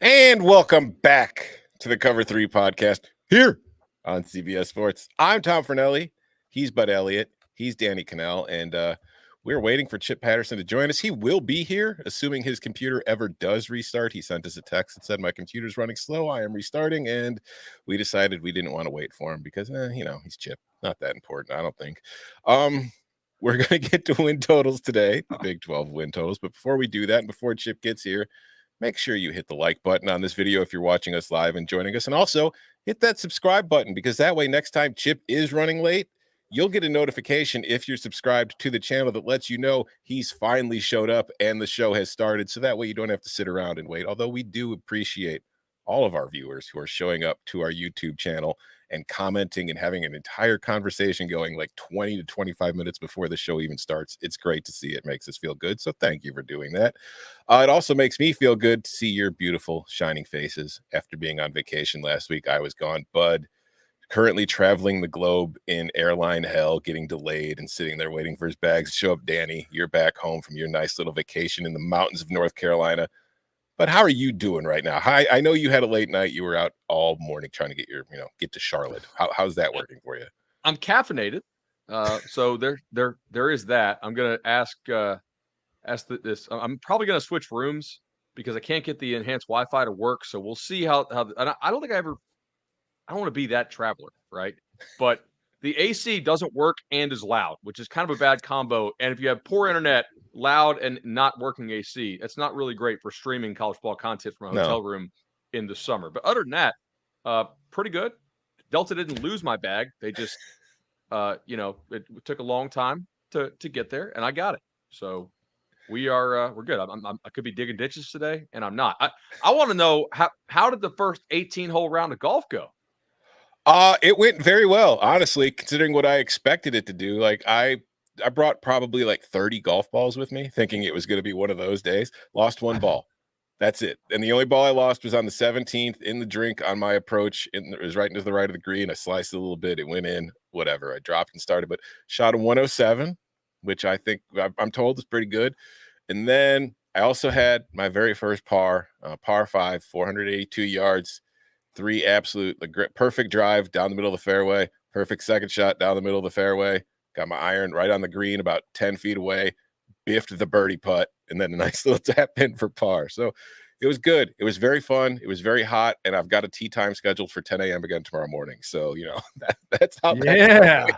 And welcome back to the Cover 3 podcast here on CBS Sports. I'm Tom Fornelli. He's Bud Elliott. He's Danny Cannell. And we're waiting for Chip Patterson to join us. He will be here, assuming his computer ever does restart. He sent us a text that said, my computer's running slow. I am restarting. And we decided we didn't want to wait for him because, he's Chip. Not that important, I don't think. We're going to get to win totals today, the Big 12 win totals. But before we do that, and before Chip gets here, make sure you hit the like button on this video if you're watching us live and joining us. And also hit that subscribe button, because that way next time Chip is running late, you'll get a notification if you're subscribed to the channel that lets you know he's finally showed up and the show has started. So that way you don't have to sit around and wait. Although we do appreciate all of our viewers who are showing up to our YouTube channel and commenting and having an entire conversation going like 20 to 25 minutes before the show even starts. It's great to see. It makes us feel good. So thank you for doing that. It also makes me feel good to see your beautiful shining faces after being on vacation last week. I was gone. Bud, currently traveling the globe in airline hell, getting delayed and sitting there waiting for his bags to show up. Danny, you're back home from your nice little vacation in the mountains of North Carolina. But how are you doing right now? I know you had a late night. You were out all morning trying to get to Charlotte. How's that working for you? I'm caffeinated. So there is that. I'm going to ask this. I'm probably going to switch rooms because I can't get the enhanced Wi-Fi to work. So we'll see how I don't think I don't want to be that traveler, right? But the AC doesn't work and is loud, which is kind of a bad combo. And if you have poor internet, loud and not working AC, it's not really great for streaming college football content from a hotel room in the summer. But other than that, pretty good. Delta didn't lose my bag. They just, it took a long time to get there, and I got it. So we're good. I could be digging ditches today, and I'm not. I want to know how did the first 18-hole round of golf go? It went very well, honestly, considering what I expected it to do. Like I brought probably like 30 golf balls with me, thinking it was going to be one of those days. Lost one ball. That's it. And the only ball I lost was on the 17th in the drink on my approach. It was right into the right of the green. I sliced it a little bit. It went in, whatever. I dropped and started, but shot a 107, which I think I'm told is pretty good. And then I also had my very first par 5, 482 yards. 3 absolute perfect drive down the middle of the fairway, perfect second shot down the middle of the fairway, got my iron right on the green about 10 feet away, biffed the birdie putt, and then a nice little tap in for par. So it was good. It was very fun. It was very hot, and I've got a tee time scheduled for 10 a.m. again tomorrow morning. So, that's how that's going.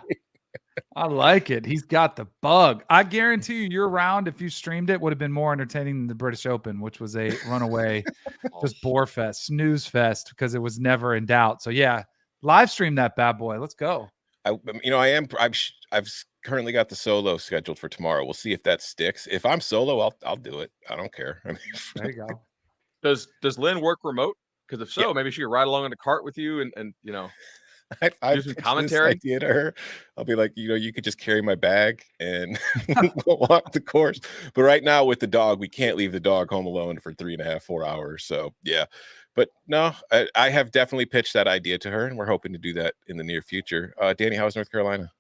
I like it. He's got the bug. I guarantee you your round, if you streamed it, would have been more entertaining than the British Open, which was a runaway, just bore fest, snooze fest, because it was never in doubt. So yeah, live stream that bad boy. Let's go. I've currently got the solo scheduled for tomorrow. We'll see if that sticks. If I'm solo, I'll do it. I don't care. I mean, there you go. Does Lynn work remote? Because if so, maybe she could ride along in the cart with you and I've do some commentary. Idea to her. I'll be like, you could just carry my bag and we'll walk the course. But right now with the dog, we can't leave the dog home alone for 3.5, 4 hours. So yeah, but no, I have definitely pitched that idea to her, and we're hoping to do that in the near future. Danny, how's North Carolina?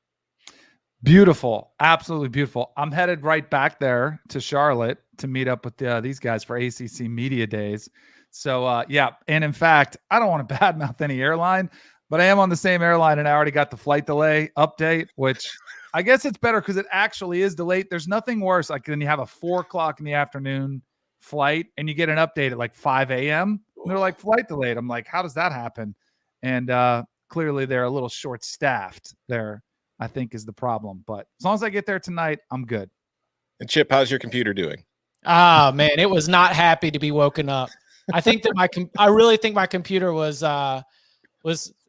Beautiful, absolutely beautiful. I'm headed right back there to Charlotte to meet up with these guys for ACC Media Days. So yeah, and in fact, I don't want to badmouth any airline, but I am on the same airline, and I already got the flight delay update, which I guess it's better because it actually is delayed. There's nothing worse like when you have a 4:00 in the afternoon flight and you get an update at like 5 a.m. They're like, flight delayed. I'm like, how does that happen? And clearly they're a little short-staffed there, I think, is the problem. But as long as I get there tonight, I'm good. And Chip, how's your computer doing? Ah, man, it was not happy to be woken up. I think that I really think my computer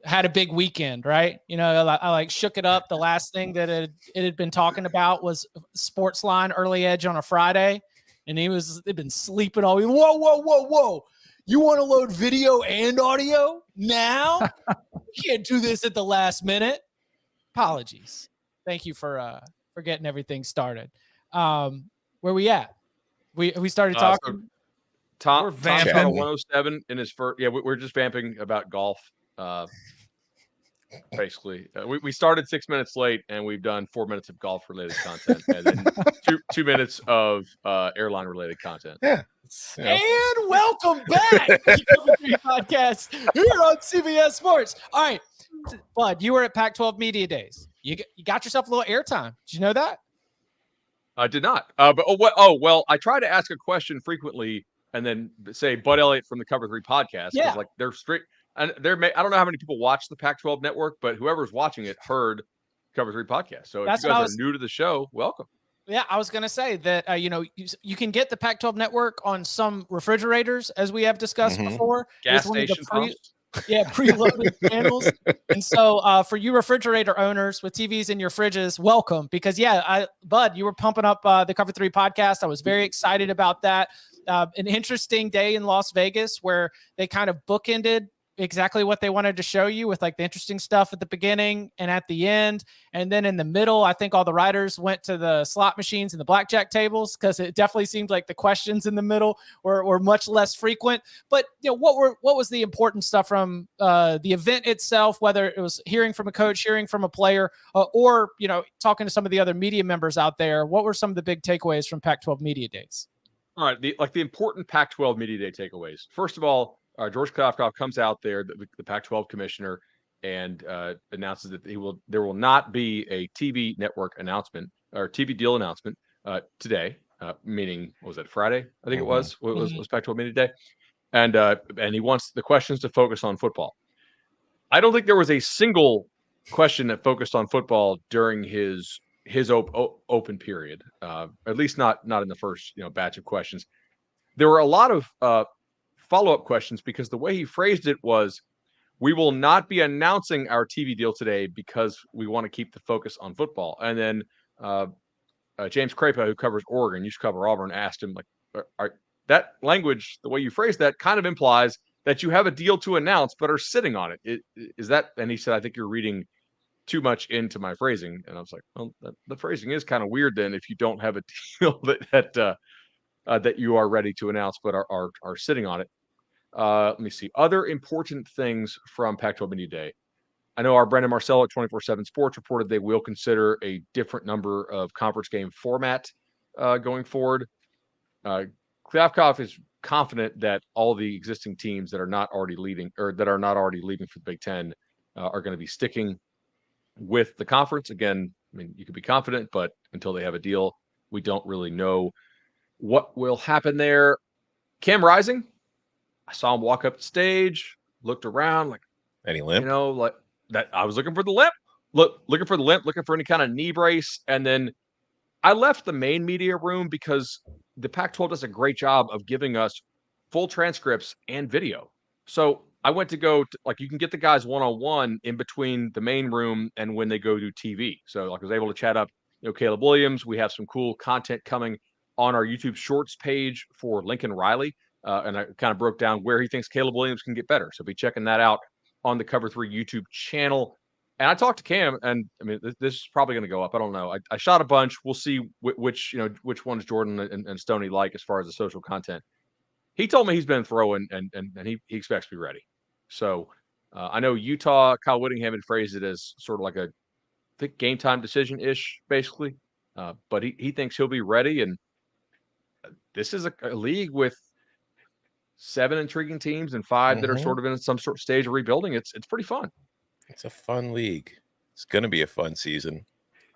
had a big weekend, right? I like shook it up. The last thing that it had been talking about was Sportsline Early Edge on a Friday, and they'd been sleeping all week. Whoa! You want to load video and audio now? You can't do this at the last minute. Apologies. Thank you for getting everything started. Where we at? We started talking. Tom shot a 107 in his first. Yeah, we're just vamping about golf. basically. We started 6 minutes late, and we've done 4 minutes of golf-related content, and then 2 minutes of airline-related content. Yeah. And welcome back to the Cover 3 podcast here on CBS Sports. All right, Bud, you were at Pac-12 Media Days. You got yourself a little airtime. Did you know that? I did not. Well, I try to ask a question frequently and then say Bud Elliott from the Cover 3 podcast. Yeah. Like they're straight. And I don't know how many people watch the Pac-12 network, but whoever's watching it heard Cover 3 podcast. So if you guys are new to the show, welcome. Yeah, I was going to say that, you can get the Pac-12 network on some refrigerators, as we have discussed before. Gas station pumps. Preloaded channels. And so for you refrigerator owners with TVs in your fridges, welcome. Because, Bud, you were pumping up the Cover 3 podcast. I was very excited about that. An interesting day in Las Vegas where they kind of bookended exactly what they wanted to show you with like the interesting stuff at the beginning and at the end. And then in the middle, I think all the writers went to the slot machines and the blackjack tables because it definitely seemed like the questions in the middle were much less frequent. But what was the important stuff from the event itself, whether it was hearing from a coach, hearing from a player, or talking to some of the other media members out there? What were some of the big takeaways from Pac-12 Media Days? All right, the important Pac-12 Media Day takeaways. First of all, George Kliavkoff comes out there, the Pac-12 commissioner, and announces that there will not be a TV network announcement or TV deal announcement today. Meaning, what was that, Friday? I think it was Pac-12 Media Day, and he wants the questions to focus on football. I don't think there was a single question that focused on football during his open period. At least not in the first batch of questions. There were a lot of follow-up questions because the way he phrased it was, we will not be announcing our TV deal today because we want to keep the focus on football. And then James Crapo, who covers Oregon, used to cover Auburn, asked him, that language, the way you phrase that kind of implies that you have a deal to announce but are sitting on it. Is that? And he said, I think you're reading too much into my phrasing. And I was like, well, the phrasing is kind of weird then if you don't have a deal that you are ready to announce but are sitting on it. Let me see. Other important things from Pac-12 Media Day. I know our Brandon Marcel at 24/7 Sports reported they will consider a different number of conference game format going forward. Kliavkoff is confident that all the existing teams that are not already leaving for the Big Ten are going to be sticking with the conference. Again, I mean, you could be confident, but until they have a deal, we don't really know what will happen there. Cam Rising, I saw him walk up the stage, looked around, like, any limp? Like that. I was looking for the limp, looking for any kind of knee brace. And then I left the main media room because the Pac-12 does a great job of giving us full transcripts and video. So I went to you can get the guys one-on-one in between the main room and when they go to TV. So I was able to chat up, Caleb Williams. We have some cool content coming on our YouTube Shorts page for Lincoln Riley. And I kind of broke down where he thinks Caleb Williams can get better. So be checking that out on the Cover 3 YouTube channel. And I talked to Cam, and I mean, this is probably going to go up. I don't know. I shot a bunch. We'll see which ones Jordan and Stoney like as far as the social content. He told me he's been throwing, and he expects to be ready. So I know Utah, Kyle Whittingham had phrased it as sort of like I think game time decision-ish, basically. But he thinks he'll be ready. And this is a league with 7 intriguing teams and 5 that are sort of in some sort of stage of rebuilding. It's pretty fun. It's a fun league. It's going to be a fun season.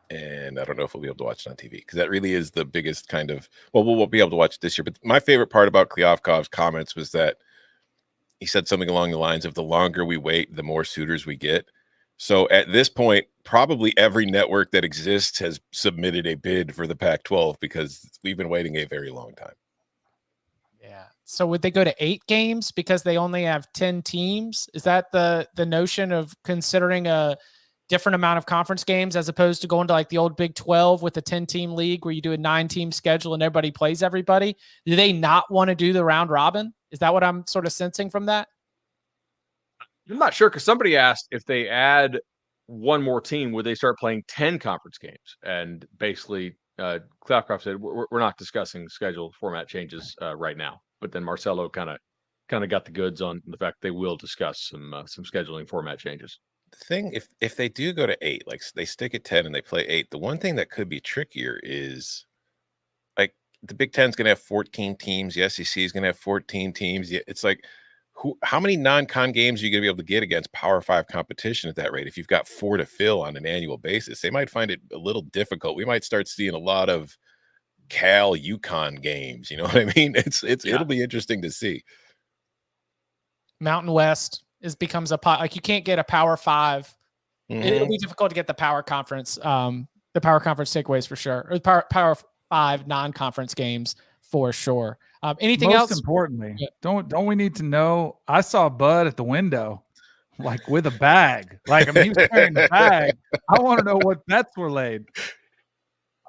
And I don't know if we'll be able to watch it on TV because that really is the biggest kind of, we'll be able to watch it this year. But my favorite part about Kliavkoff's comments was that he said something along the lines of the longer we wait, the more suitors we get. So at this point, probably every network that exists has submitted a bid for the Pac-12 because we've been waiting a very long time. Yeah. So would they go to 8 games because they only have 10 teams? Is that the notion of considering a different amount of conference games as opposed to going to like the old Big 12 with a 10-team league where you do a 9-team schedule and everybody plays everybody? Do they not want to do the round robin? Is that what I'm sort of sensing from that? I'm not sure because somebody asked if they add one more team, would they start playing 10 conference games? And basically, Kliavkoff said we're not discussing schedule format changes right now. But then Marcelo kind of got the goods on the fact they will discuss some scheduling format changes. thing, if they do go to 8, like they stick at 10 and they play 8, the one thing that could be trickier is like the Big Ten's going to have 14 teams. The SEC is going to have 14 teams. It's like, how many non-con games are you going to be able to get against Power 5 competition at that rate? If you've got 4 to fill on an annual basis, they might find it a little difficult. We might start seeing a lot of Cal UConn games. You know what I mean? It'll be interesting to see. Mountain West becomes like you can't get a Power 5. Mhm. It'll be difficult to get the Power Conference takeaways for sure, or Power 5 non-conference games for sure. Anything else? Most importantly, don't we need to know? I saw Bud at the window, like with a bag. Like, I mean, he was carrying a bag. I want to know what bets were laid.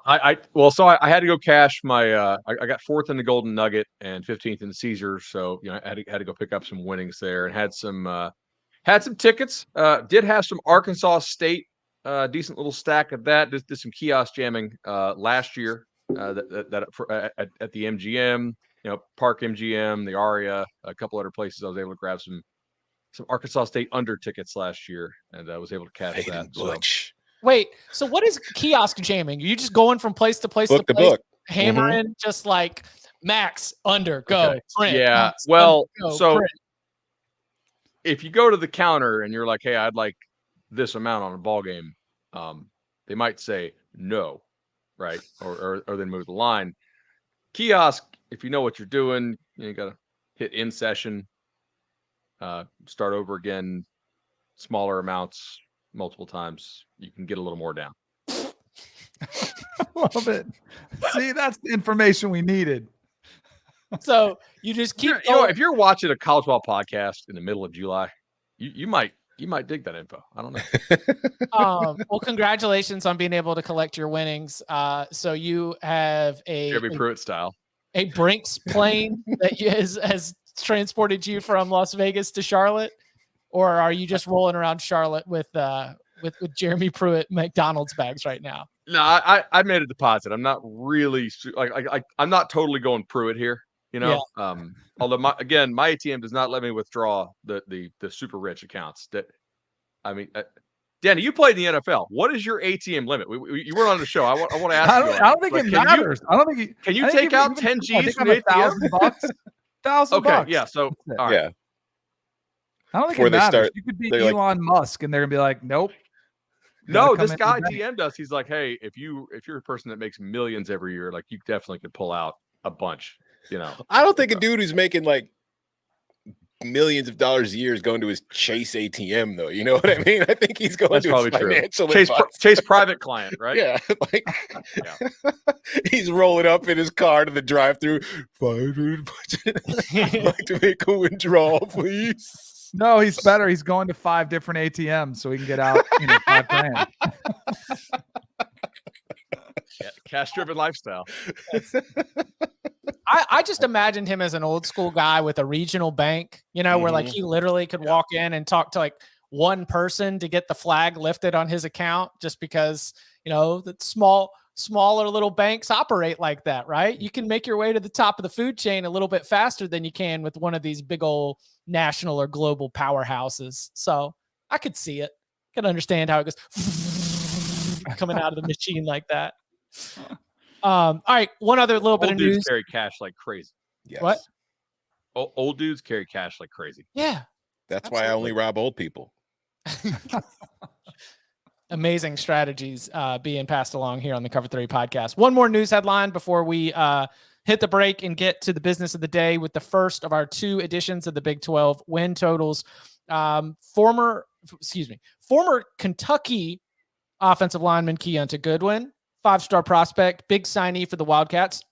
So I had to go cash my I got 4th in the Golden Nugget and 15th in the Caesars, so I had to go pick up some winnings there, and had some tickets. Did have some Arkansas State, decent little stack of that. Did some kiosk jamming last year at the MGM, Park MGM, the Aria, a couple other places. I was able to grab some Arkansas State under tickets last year, and I was able to cash that. So. Wait, so what is kiosk jamming? Are you just going from place to place Book to to place, book, hammering just like max, under, go, Okay. print? Yeah, max, well, under, go, so print. if you go to the counter and you're like, hey, I'd like this amount on a ball game, they might say no, right? Or then move the line. Kiosk, if you know what you're doing, you got to hit in session, start over again, smaller amounts, multiple times. You can get a little more down. Love it. See, that's the information we needed. So you just keep. If you're watching a college ball podcast in the middle of July, you might dig that info. I don't know. Well, congratulations on being able to collect your winnings. So you have Jeremy Pruitt style, a Brinks plane that has transported you from Las Vegas to Charlotte, or are you just rolling around Charlotte with Jeremy Pruitt McDonald's bags right now? No, I made a deposit. I'm not really I'm not totally going Pruitt here. Yeah. Although my ATM does not let me withdraw the super rich accounts. Danny, you played in the NFL. What is your ATM limit? You weren't on the show. I want to ask you. I don't think it matters. I don't think. Can you take out 10 G's from the ATM? $1,000. Okay, yeah. So all right. Yeah. I don't think Before it they matters. start, You could be they're like- Elon Musk, and they're gonna be like, "Nope." No, Gotta this come guy in and TM'd us. He's like, hey, if you're a person that makes millions every year, like you definitely could pull out a bunch. I don't think a dude who's making like millions of dollars a year is going to his Chase ATM, though. You know what I mean? I think he's going That's to probably his true. financial Chase private client, right? Yeah, like he's rolling up in his car to the drive-through. I'd like to make a withdrawal, please. No, he's better. He's going to 5 different ATMs so he can get out $5 grand. Cash-driven lifestyle. I just imagined him as an old school guy with a regional bank, where like he literally could walk in and talk to like one person to get the flag lifted on his account, just because, the smaller little banks operate like that, right? You can make your way to the top of the food chain a little bit faster than you can with one of these big old national or global powerhouses. So I could see it. I could understand how it goes coming out of the machine like that. All right, one other little bit of Old dudes news. carry cash like crazy. Yes. What? Old dudes carry cash like crazy. Yeah. That's why I only rob old people. Amazing strategies being passed along here on the Cover 3 podcast. One more news headline before we hit the break and get to the business of the day with the first of our 2 editions of the Big 12 win totals. Former Kentucky offensive lineman Kiyaunta Goodwin, 5-star prospect, big signee for the Wildcats,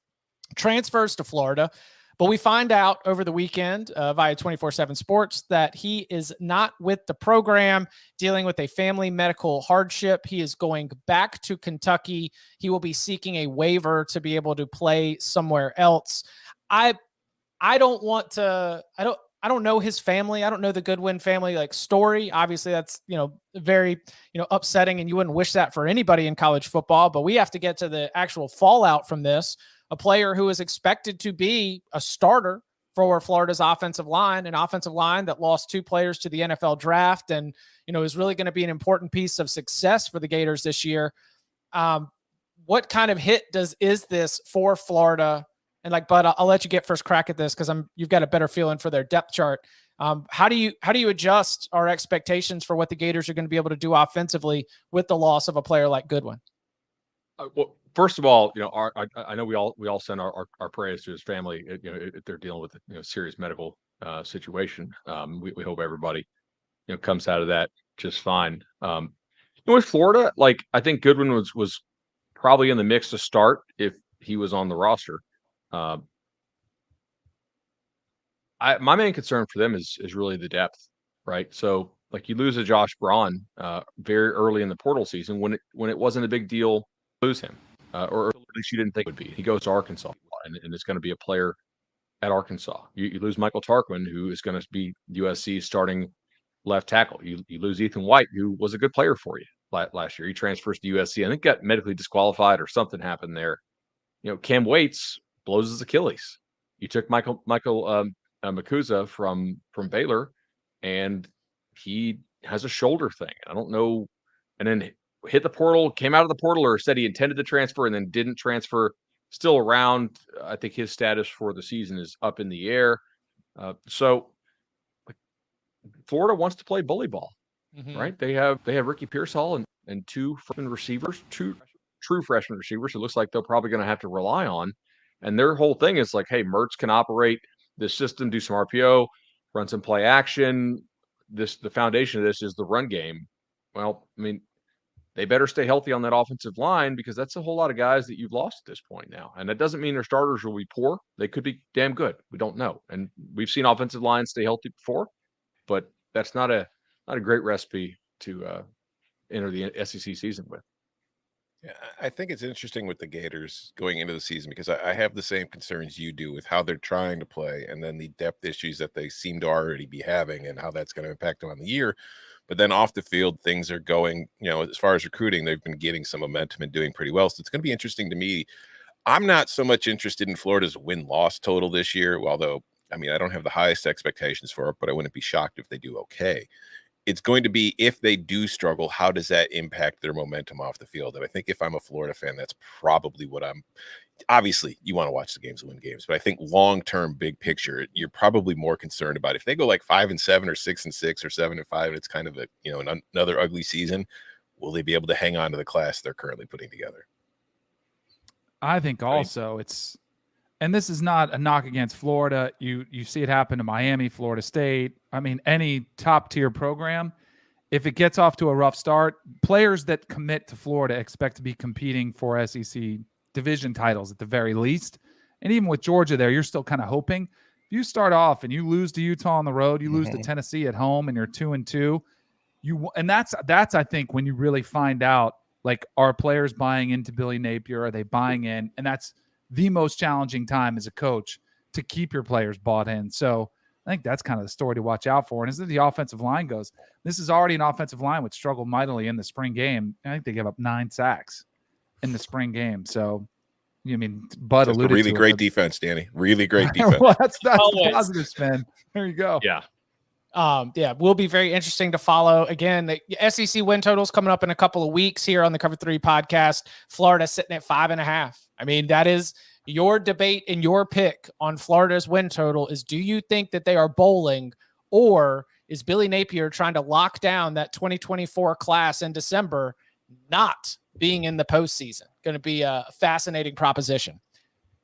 transfers to Florida. But we find out over the weekend via 24/7 Sports that he is not with the program, dealing with a family medical hardship. He is going back to Kentucky. He will be seeking a waiver to be able to play somewhere else. I don't know his family. I don't know the Goodwin family story. Obviously, that's very upsetting, and you wouldn't wish that for anybody in college football. But we have to get to the actual fallout from this. A player who is expected to be a starter for Florida's offensive line, an offensive line that lost 2 players to the NFL draft and, is really going to be an important piece of success for the Gators this year. What kind of hit is this for Florida? And Bud, I'll let you get first crack at this because you've got a better feeling for their depth chart. How do you adjust our expectations for what the Gators are going to be able to do offensively with the loss of a player like Goodwin? Well, first of all, I know we all send our prayers to his family. If they're dealing with serious medical situation, we hope everybody comes out of that just fine. With Florida, I think Goodwin was probably in the mix to start if he was on the roster. My main concern for them is really the depth, right? So you lose a Josh Braun very early in the portal season when it wasn't a big deal to lose him, or at least you didn't think it would be. He goes to Arkansas, and it's going to be a player at Arkansas. You lose Michael Tarquin, who is going to be USC's starting left tackle. You lose Ethan White, who was a good player for you last year. He transfers to USC. I think got medically disqualified or something happened there. Cam Waits blows his Achilles. You took Michael Makuza from Baylor, and he has a shoulder thing. I don't know. And then hit the portal, came out of the portal, or said he intended to transfer and then didn't transfer. Still around. I think his status for the season is up in the air. So Florida wants to play bully ball, right? They have Ricky Pearsall and 2 freshman receivers, 2 true freshman receivers. It looks like they're probably going to have to rely on. And their whole thing is hey, Mertz can operate this system, do some RPO, run some play action. The foundation of this is the run game. Well, I mean, they better stay healthy on that offensive line because that's a whole lot of guys that you've lost at this point now. And that doesn't mean their starters will be poor. They could be damn good. We don't know. And we've seen offensive lines stay healthy before, but that's not a great recipe to enter the SEC season with. Yeah, I think it's interesting with the Gators going into the season because I have the same concerns you do with how they're trying to play and then the depth issues that they seem to already be having and how that's going to impact them on the year. But then off the field, things are going, as far as recruiting, they've been getting some momentum and doing pretty well. So it's going to be interesting to me. I'm not so much interested in Florida's win-loss total this year, although, I don't have the highest expectations for it, but I wouldn't be shocked if they do okay. It's going to be if they do struggle, how does that impact their momentum off the field? And I think if I'm a Florida fan, that's probably what obviously you want to watch the games and win games, but I think long-term big picture, you're probably more concerned about if they go 5-7 or 6-6 or 7-5, and it's kind of another ugly season, will they be able to hang on to the class they're currently putting together? I think also and this is not a knock against Florida. You see it happen to Miami, Florida State. Any top-tier program, if it gets off to a rough start, players that commit to Florida expect to be competing for SEC division titles at the very least. And even with Georgia there, you're still kind of hoping. If you start off and you lose to Utah on the road, you lose to Tennessee at home, and you're 2-2, and that's I think when you really find out, are players buying into Billy Napier? Are they buying in? And that's the most challenging time as a coach to keep your players bought in. So I think that's kind of the story to watch out for. And as the offensive line goes, this is already an offensive line which struggled mightily in the spring game. I think they gave up 9 sacks in the spring game. So, Bud alluded to really great defense, Danny. Really great defense. Well, that's the positive spin. There you go. Yeah. Will be very interesting to follow. Again, the SEC win totals coming up in a couple of weeks here on the Cover 3 podcast. Florida sitting at 5.5. That is your debate and your pick on Florida's win total is, do you think that they are bowling, or is Billy Napier trying to lock down that 2024 class in December, not being in the postseason? Going to be a fascinating proposition.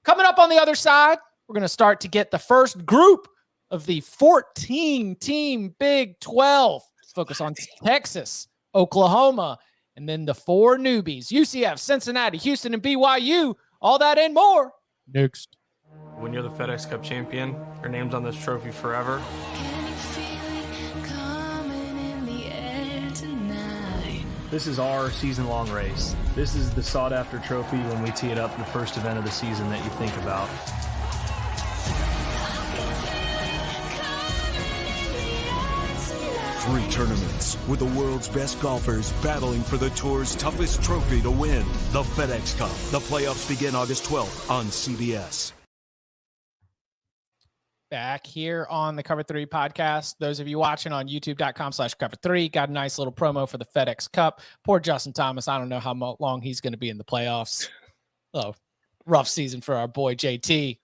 Coming up on the other side, we're going to start to get the first group of the 14-team Big 12. Focus on Texas, Oklahoma, and then the 4 newbies, UCF, Cincinnati, Houston, and BYU. All that and more next. When you're the FedEx Cup champion, your name's on this trophy forever. This is our season-long race. This is the sought-after trophy when we tee it up, the first event of the season that you think about. 3 tournaments with the world's best golfers battling for the tour's toughest trophy to win, the FedEx Cup. The playoffs begin August 12th on CBS. Back here on the Cover 3 podcast. Those of you watching on youtube.com/cover3 got a nice little promo for the FedEx Cup. Poor Justin Thomas. I don't know how long he's going to be in the playoffs. Oh, rough season for our boy JT.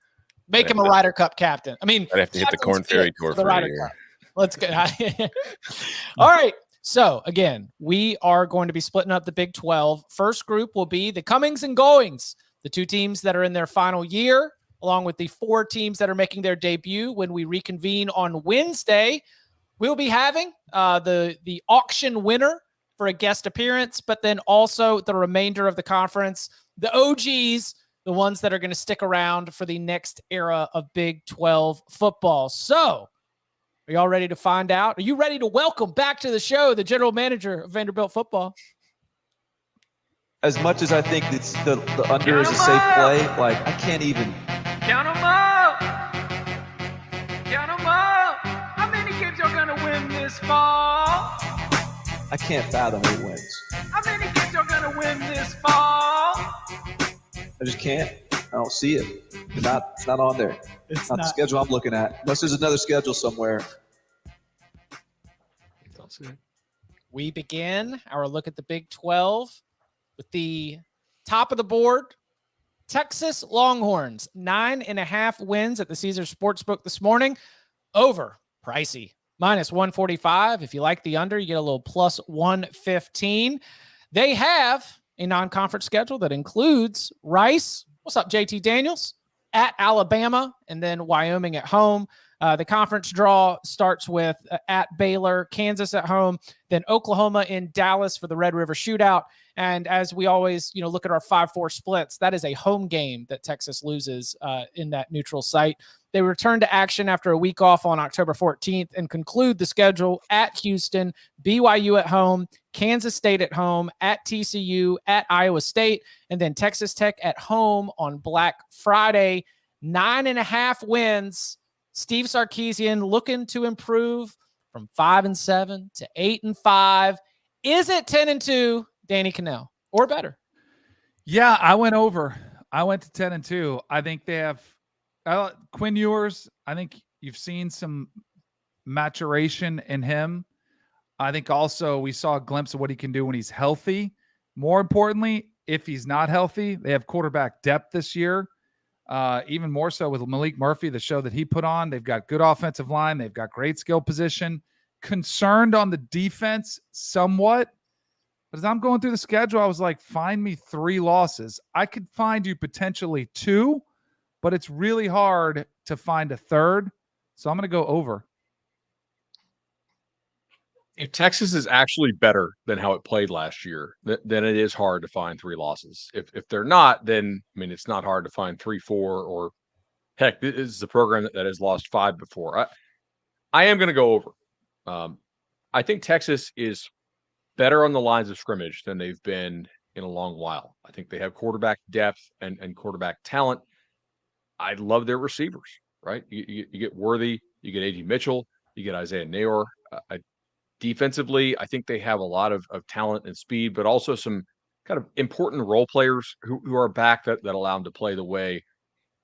Make him a Ryder Cup captain. I mean, I'd have to hit the Corn Ferry Tour the for a Ryder year. Cup. Let's go. All right. So again, we are going to be splitting up the Big 12. First group will be the comings and goings, the 2 teams that are in their final year, along with the 4 teams that are making their debut when we reconvene on Wednesday. We'll be having the auction winner for a guest appearance, but then also the remainder of the conference, the OGs, the ones that are going to stick around for the next era of Big 12 football. So are y'all ready to find out? Are you ready to welcome back to the show the general manager of Vanderbilt football? As much as I think it's the under is a safe play, like I can't even. Count them up! Count them up! How many games y'all gonna win this fall? I can't fathom 8 wins. How many games y'all gonna win this fall? I just can't. I don't see it. It's not on there. It's not the schedule I'm looking at. Unless there's another schedule somewhere. Don't see it. We begin our look at the Big 12 with the top of the board. Texas Longhorns, 9.5 wins at the Caesars Sportsbook this morning. Over, pricey, -145. If you like the under, you get a little +115. They have a non-conference schedule that includes Rice. What's up, JT Daniels? At Alabama, and then Wyoming at home. The conference draw starts with at Baylor, Kansas at home, then Oklahoma in Dallas for the Red River Shootout. And as we always, look at our 5-4 splits, that is a home game that Texas loses in that neutral site. They return to action after a week off on October 14th and conclude the schedule at Houston, BYU at home, Kansas State at home, at TCU, at Iowa State, and then Texas Tech at home on Black Friday. 9.5 wins. Steve Sarkisian looking to improve from 5-7 to 8-5. Is it 10-2, Danny Cannell, or better? Yeah, I went over. I went to 10-2. I think they have Quinn Ewers. I think you've seen some maturation in him. I think also we saw a glimpse of what he can do when he's healthy. More importantly, if he's not healthy, they have quarterback depth this year. Even more so with Malik Murphy, the show that he put on. They've got good offensive line. They've got great skill position. Concerned on the defense somewhat. But as I'm going through the schedule, I was like, find me 3 losses. I could find you potentially 2, but it's really hard to find a third. So I'm going to go over. If Texas is actually better than how it played last year, then it is hard to find 3 losses. If they're not, then, it's not hard to find 3, 4, or heck, this is a program that has lost 5 before. I am going to go over. I think Texas is better on the lines of scrimmage than they've been in a long while. I think they have quarterback depth and quarterback talent. I love their receivers, right? You get Worthy, you get A.D. Mitchell, you get Isaiah Nayor. Defensively, I think they have a lot of talent and speed, but also some kind of important role players who are back that allow them to play the way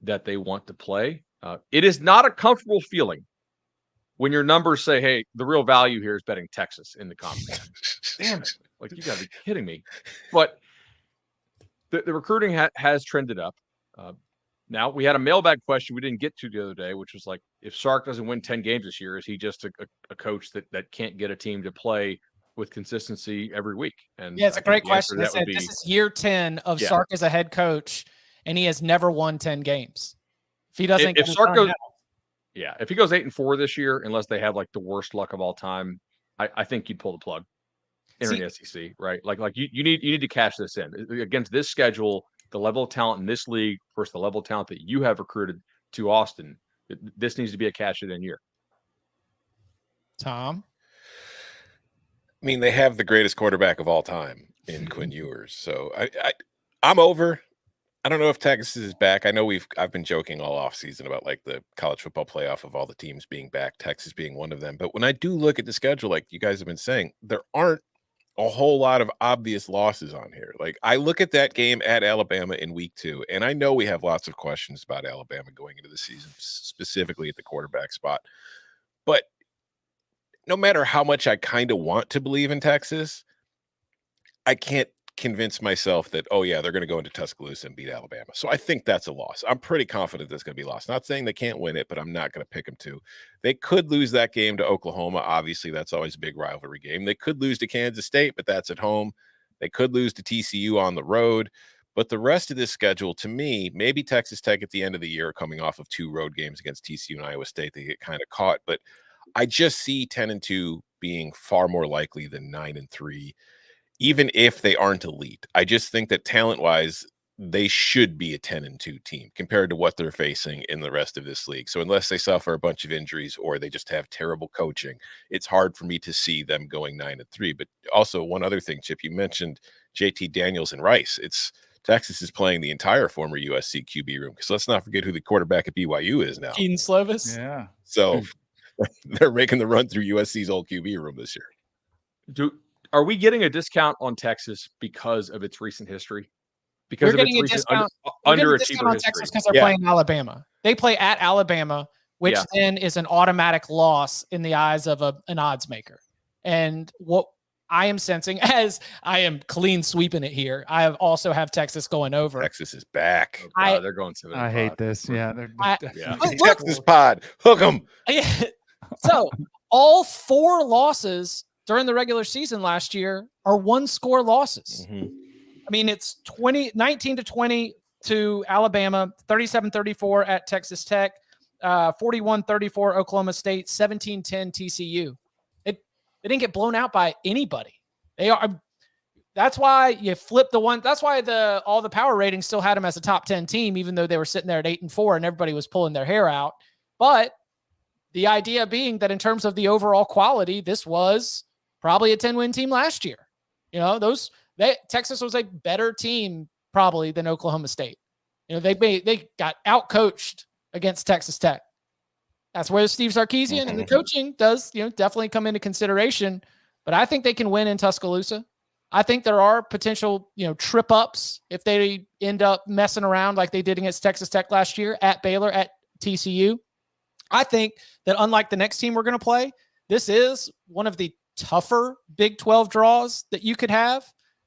that they want to play. It is not a comfortable feeling when your numbers say, hey, the real value here is betting Texas in the conference. Damn it. Like, you got to be kidding me. But the recruiting has trended up. Now, we had a mailbag question we didn't get to the other day, which was like, if Sark doesn't win 10 games this year, is he just a coach that can't get a team to play with consistency every week? And yeah, it's a great question. This is year 10 of Sark as a head coach, and he has never won 10 games. If he doesn't, if Sark goes, if he goes 8-4 this year, unless they have like the worst luck of all time, I think you'd pull the plug. Entering the SEC, right? Like you need to cash this in against this schedule. The level of talent in this league versus the level of talent that you have recruited to Austin, this needs to be a cash it in year. Tom? They have the greatest quarterback of all time in Quinn Ewers. So I'm over. I don't know if Texas is back. I know I've been joking all offseason about like the college football playoff of all the teams being back, Texas being one of them. But when I do look at the schedule, like you guys have been saying, there aren't a whole lot of obvious losses on here. Like, I look at that game at Alabama in week 2, and I know we have lots of questions about Alabama going into the season, specifically at the quarterback spot. But no matter how much I kind of want to believe in Texas, I can't convince myself that, oh yeah, they're going to go into Tuscaloosa and beat Alabama. So I think that's a loss. I'm pretty confident that's going to be a loss. Not saying they can't win it, but I'm not going to pick them to. They could lose that game to Oklahoma. Obviously, that's always a big rivalry game. They could lose to Kansas State, but that's at home. They could lose to TCU on the road. But the rest of this schedule, to me, maybe Texas Tech at the end of the year, coming off of 2 road games against TCU and Iowa State, they get kind of caught. But I just see 10-2 being far more likely than 9-3. Even if they aren't elite. I just think that talent-wise, they should be a 10-2 team compared to what they're facing in the rest of this league. So unless they suffer a bunch of injuries or they just have terrible coaching, it's hard for me to see them going 9-3. But also one other thing, Chip, you mentioned JT Daniels and Rice. It's Texas is playing the entire former USC QB room, because let's not forget who the quarterback at BYU is now. Keaton Slovis. Yeah. So they're making the run through USC's old QB room this year. Are we getting a discount on Texas because of its recent history? Because We're of getting its a recent discount. We're getting a underachiever discount on history? Texas because they're playing Alabama. They play at Alabama, which then is an automatic loss in the eyes of an odds maker. And what I am sensing, as I am clean sweeping it here, I also have Texas going over. Texas is back. Oh, God, they're going 7-5. I hate this. Yeah. Texas pod. Hook them. So all 4 losses during the regular season last year are 1-score losses. Mm-hmm. I mean, it's 19-20 to Alabama, 37-34 at Texas Tech, 41-34 Oklahoma State, 17-10 TCU. They didn't get blown out by anybody. That's why you flip the one. That's why all the power ratings still had them as a top 10 team, even though they were sitting there at 8-4 and everybody was pulling their hair out. But the idea being that in terms of the overall quality, this was probably a 10-win team last year. You know, Texas was a better team probably than Oklahoma State. You know, they got outcoached against Texas Tech. That's where Steve Sarkisian and the coaching does, definitely come into consideration. But I think they can win in Tuscaloosa. I think there are potential, trip ups if they end up messing around like they did against Texas Tech last year at Baylor, at TCU. I think that unlike the next team we're going to play, this is one of the tougher Big 12 draws that you could have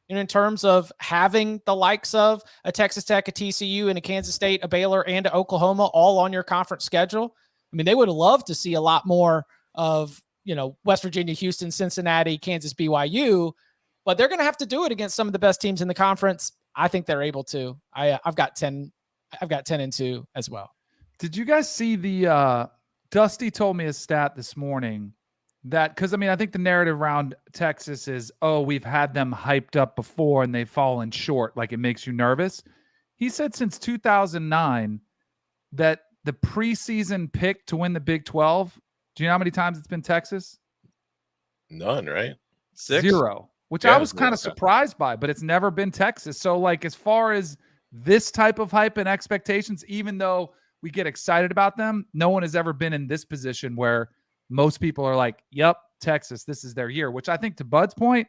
in terms of having the likes of a Texas Tech, a TCU, and a Kansas State, a Baylor, and a Oklahoma all on your conference schedule. I mean, they would love to see a lot more of, West Virginia, Houston, Cincinnati, Kansas, BYU, but they're going to have to do it against some of the best teams in the conference. I think they're able to. I've got 10-2 as well. Did you guys see the Dusty told me a stat this morning that, because I think the narrative around Texas is, oh, we've had them hyped up before and they've fallen short, like it makes you nervous. He said since 2009 that the preseason pick to win the Big 12, do you know how many times it's been Texas? None, right? 6? 0, which I was kind of surprised by, but it's never been Texas. So like, as far as this type of hype and expectations, even though we get excited about them, no one has ever been in this position where most people are like, yep, Texas, this is their year, which I think, to Bud's point,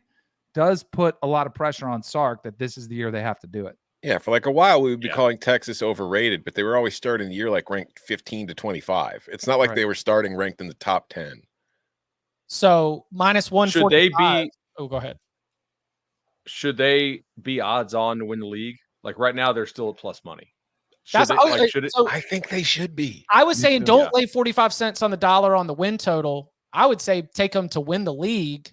does put a lot of pressure on Sark that this is the year they have to do it. Yeah, for like a while, we would be calling Texas overrated, but they were always starting the year like ranked 15 to 25. It's not like they were starting ranked in the top 10. So minus 145. Should they be? Oh, go ahead. Should they be odds on to win the league? Like right now, they're still at plus money. I think they should be. I was saying don't lay 45 cents on the dollar on the win total. I would say take them to win the league,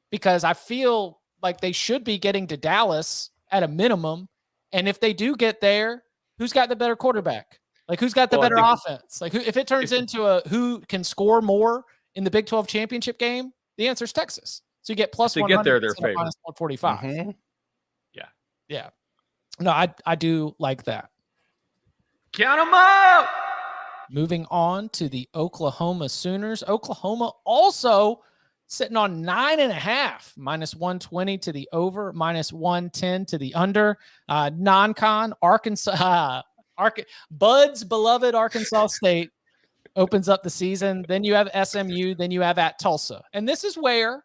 because I feel like they should be getting to Dallas at a minimum. And if they do get there, who's got the better quarterback? Like, who's got the better offense? Like, if it turns into who can score more in the Big 12 championship game, the answer is Texas. So you get plus 100 get there, they're favored. minus 145. Mm-hmm. Yeah. No, I do like that. Count them up. Moving on to the Oklahoma Sooners. Oklahoma also sitting on 9.5, minus 120 to the over, minus 110 to the under. Non-con, Arkansas, Bud's beloved Arkansas State opens up the season. Then you have SMU. Then you have at Tulsa. And this is where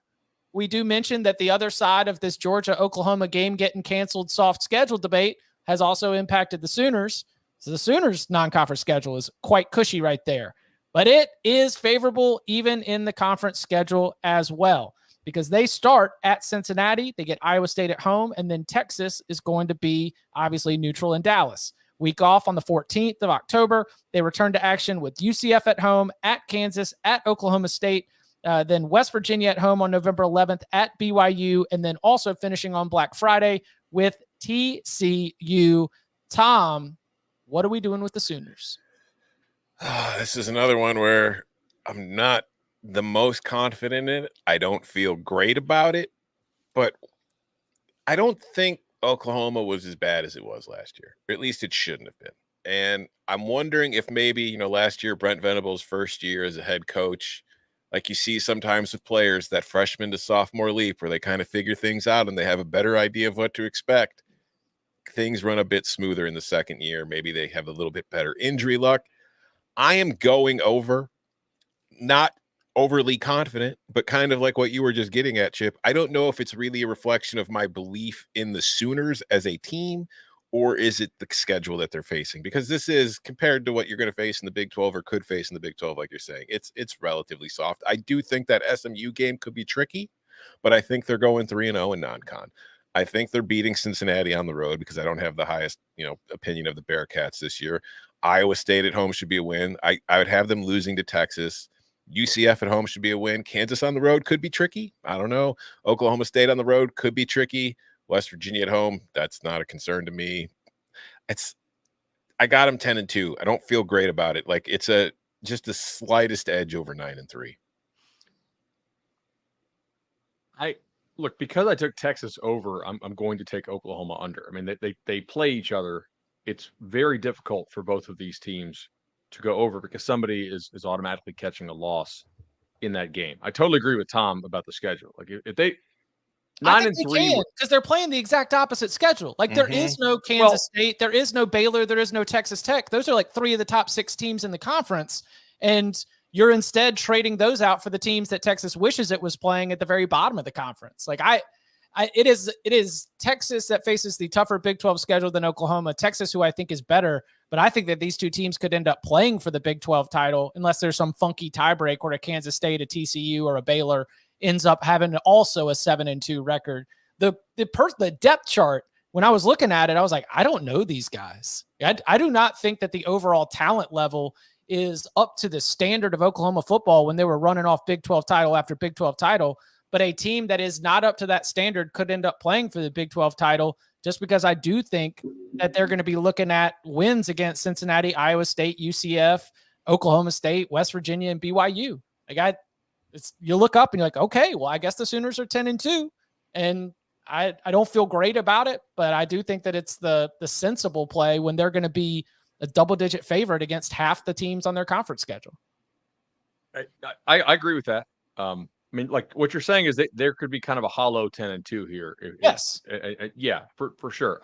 we do mention that the other side of this Georgia-Oklahoma game getting canceled soft schedule debate has also impacted the Sooners. So the Sooners' non-conference schedule is quite cushy right there. But it is favorable even in the conference schedule as well, because they start at Cincinnati, they get Iowa State at home, and then Texas is going to be obviously neutral in Dallas. Week off on the 14th of October. They return to action with UCF at home, at Kansas, at Oklahoma State, then West Virginia at home on November 11th at BYU, and then also finishing on Black Friday with TCU. Tom, what are we doing with the Sooners? This is another one where I'm not the most confident in it. I don't feel great about it, but I don't think Oklahoma was as bad as it was last year, or at least it shouldn't have been. And I'm wondering if maybe, last year, Brent Venables' first year as a head coach, like you see sometimes with players, that freshman to sophomore leap where they kind of figure things out and they have a better idea of what to expect. Things run a bit smoother in the second year. Maybe they have a little bit better injury luck. I am going over, not overly confident, but kind of like what you were just getting at, Chip. I don't know if it's really a reflection of my belief in the Sooners as a team, or is it the schedule that they're facing? Because this is, compared to what you're going to face in the Big 12 or could face in the Big 12, like you're saying, it's relatively soft. I do think that SMU game could be tricky, but I think they're going 3-0 in non-con. I think they're beating Cincinnati on the road because I don't have the highest, opinion of the Bearcats this year. Iowa State at home should be a win. I would have them losing to Texas. UCF at home should be a win. Kansas on the road could be tricky. I don't know. Oklahoma State on the road could be tricky. West Virginia at home, that's not a concern to me. I got them 10-2. I don't feel great about it. Like it's just the slightest edge over 9-3. Look, because I took Texas over, I'm going to take Oklahoma under. I mean, they play each other. It's very difficult for both of these teams to go over because somebody is automatically catching a loss in that game. I totally agree with Tom about the schedule. Like if they 9-3, because they're playing the exact opposite schedule. Like there is no Kansas State, there is no Baylor, there is no Texas Tech. Those are like 3 of the top 6 teams in the conference, and you're instead trading those out for the teams that Texas wishes it was playing at the very bottom of the conference. Like it is Texas that faces the tougher Big 12 schedule than Oklahoma. Texas, who I think is better, but I think that these two teams could end up playing for the Big 12 title unless there's some funky tiebreak where a Kansas State, a TCU, or a Baylor ends up having also a 7-2 record. The depth chart, when I was looking at it, I was like, I don't know these guys. I do not think that the overall talent level is up to the standard of Oklahoma football when they were running off Big 12 title after Big 12 title. But a team that is not up to that standard could end up playing for the Big 12 title, just because I do think that they're going to be looking at wins against Cincinnati, Iowa State, UCF, Oklahoma State, West Virginia, and BYU. Like you look up and you're like, okay, well, I guess the Sooners are 10-2, and I don't feel great about it, but I do think that it's the sensible play when they're going to be a double-digit favorite against half the teams on their conference schedule. I agree with that. I mean, like what you're saying is that there could be kind of a hollow 10-2 here. Yes. Yeah, for sure.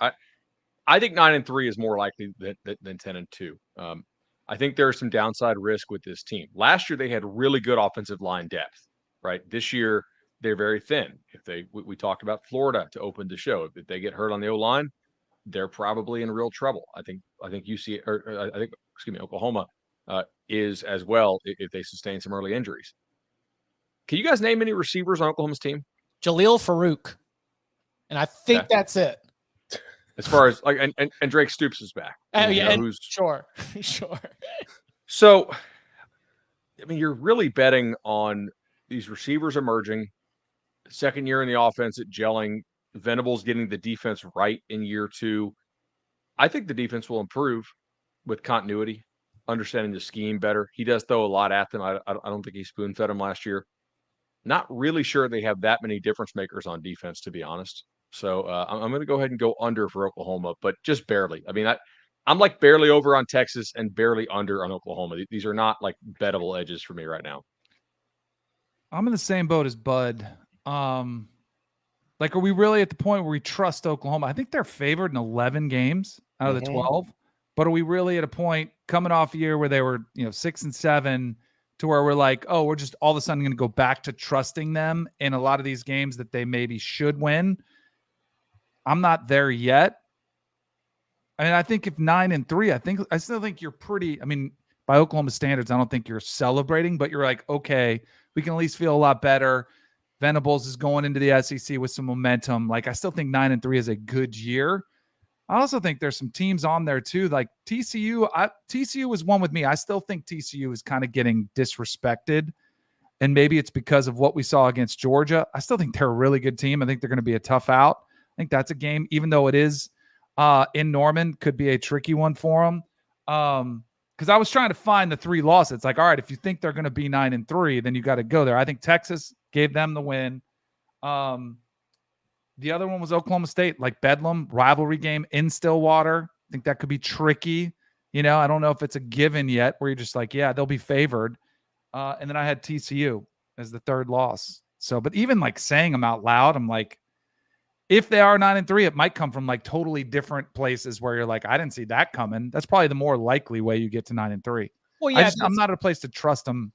I think 9-3 is more likely than 10-2. I think there's some downside risk with this team. Last year, they had really good offensive line depth, right? This year, they're very thin. We talked about Florida to open the show. If they get hurt on the O-line, they're probably in real trouble. I think Oklahoma is as well if they sustain some early injuries. Can you guys name any receivers on Oklahoma's team? Jaleel Farouk. And I think that's it. As far as like, and Drake Stoops is back. Sure. So, I mean, you're really betting on these receivers emerging, second year in the offense at gelling, Venables getting the defense right in year 2. I think the defense will improve with continuity, understanding the scheme better. He does throw a lot at them. I don't think he spoon-fed them last year. Not really sure they have that many difference makers on defense, to be honest. So I'm going to go ahead and go under for Oklahoma, but just barely. I mean, I'm like barely over on Texas and barely under on Oklahoma. These are not like bettable edges for me right now. I'm in the same boat as Bud. Like, are we really at the point where we trust Oklahoma? I think they're favored in 11 games out of the 12, but are we really at a point coming off a year where they were, 6-7, to where we're like, oh, we're just all of a sudden going to go back to trusting them in a lot of these games that they maybe should win. I'm not there yet. I mean, I think if 9-3, I still think you're pretty, I mean, by Oklahoma standards, I don't think you're celebrating, but you're like, okay, we can at least feel a lot better. Venables is going into the SEC with some momentum. Like, I still think 9-3 is a good year. I also think there's some teams on there too, like TCU. TCU was one with me. I still think TCU is kind of getting disrespected, and maybe it's because of what we saw against Georgia. I still think they're a really good team. I think they're going to be a tough out. I think that's a game, even though it is in Norman, could be a tricky one for them. Because I was trying to find the 3 losses. It's like, all right, if you think they're going to be 9-3, then you got to go there. I think Texas gave them the win. The other one was Oklahoma State, like Bedlam, rivalry game in Stillwater. I think that could be tricky. You know, I don't know if it's a given yet where you're just like, yeah, they'll be favored. And then I had TCU as the 3rd loss. So, but even like saying them out loud, I'm like, if they are 9-3, it might come from like totally different places where you're like, I didn't see that coming. That's probably the more likely way you get to 9-3. Well, yeah, I'm not at a place to trust them,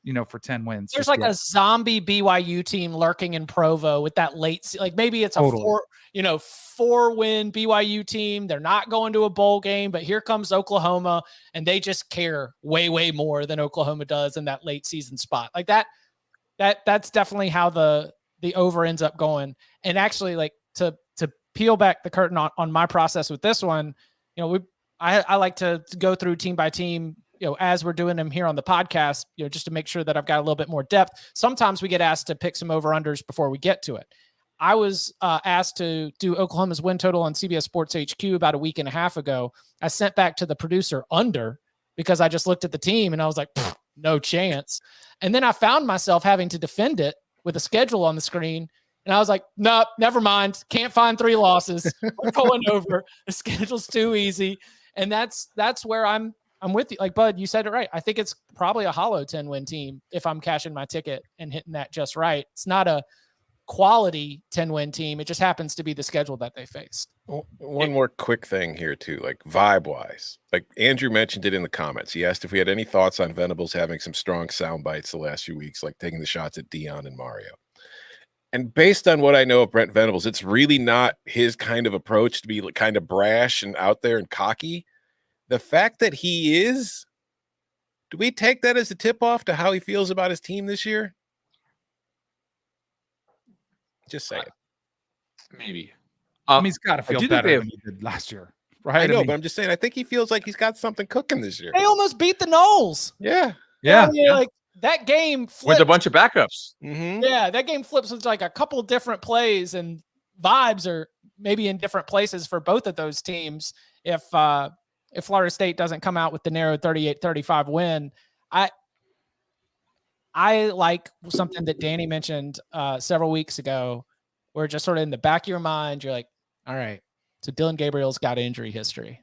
you know, for 10 wins. There's like a zombie BYU team lurking in Provo with that like maybe it's a 4-win BYU team. They're not going to a bowl game, but here comes Oklahoma, and they just care way, way more than Oklahoma does in that late season spot. Like that's definitely how the over ends up going. And actually, like to peel back the curtain on my process with this one, you know, I like to go through team by team, you know, as we're doing them here on the podcast, you know, just to make sure that I've got a little bit more depth. Sometimes we get asked to pick some over-unders before we get to it. I was asked to do Oklahoma's win total on CBS Sports HQ about a week and a half ago. I sent back to the producer under because I just looked at the team and I was like, no chance. And then I found myself having to defend it with a schedule on the screen. And I was like, nope, never mind. Can't find 3 losses. We're going over. The schedule's too easy. And that's where I'm with you. Like, Bud, you said it right. I think it's probably a hollow 10-win team if I'm cashing my ticket and hitting that just right. It's not a quality 10-win team. It just happens to be the schedule that they faced. One more quick thing here too, like vibe-wise. Like Andrew mentioned it in the comments. He asked if we had any thoughts on Venables having some strong sound bites the last few weeks, like taking the shots at Dion and Mario. And based on what I know of Brent Venables, it's really not his kind of approach to be kind of brash and out there and cocky. The fact that he is, do we take that as a tip-off to how he feels about his team this year? Just saying. Maybe. I mean, he's got to feel better than he did last year, right? I know, but I'm just saying, I think he feels like he's got something cooking this year. They almost beat the Knowles. Yeah. Yeah. I mean, like that game flipped. With a bunch of backups. Mm-hmm. Yeah, that game flips with like a couple different plays, and vibes are maybe in different places for both of those teams. If Florida State doesn't come out with the narrow 38-35 win, I like something that Danny mentioned several weeks ago, where just sort of in the back of your mind, you're like, all right, so Dylan Gabriel's got injury history.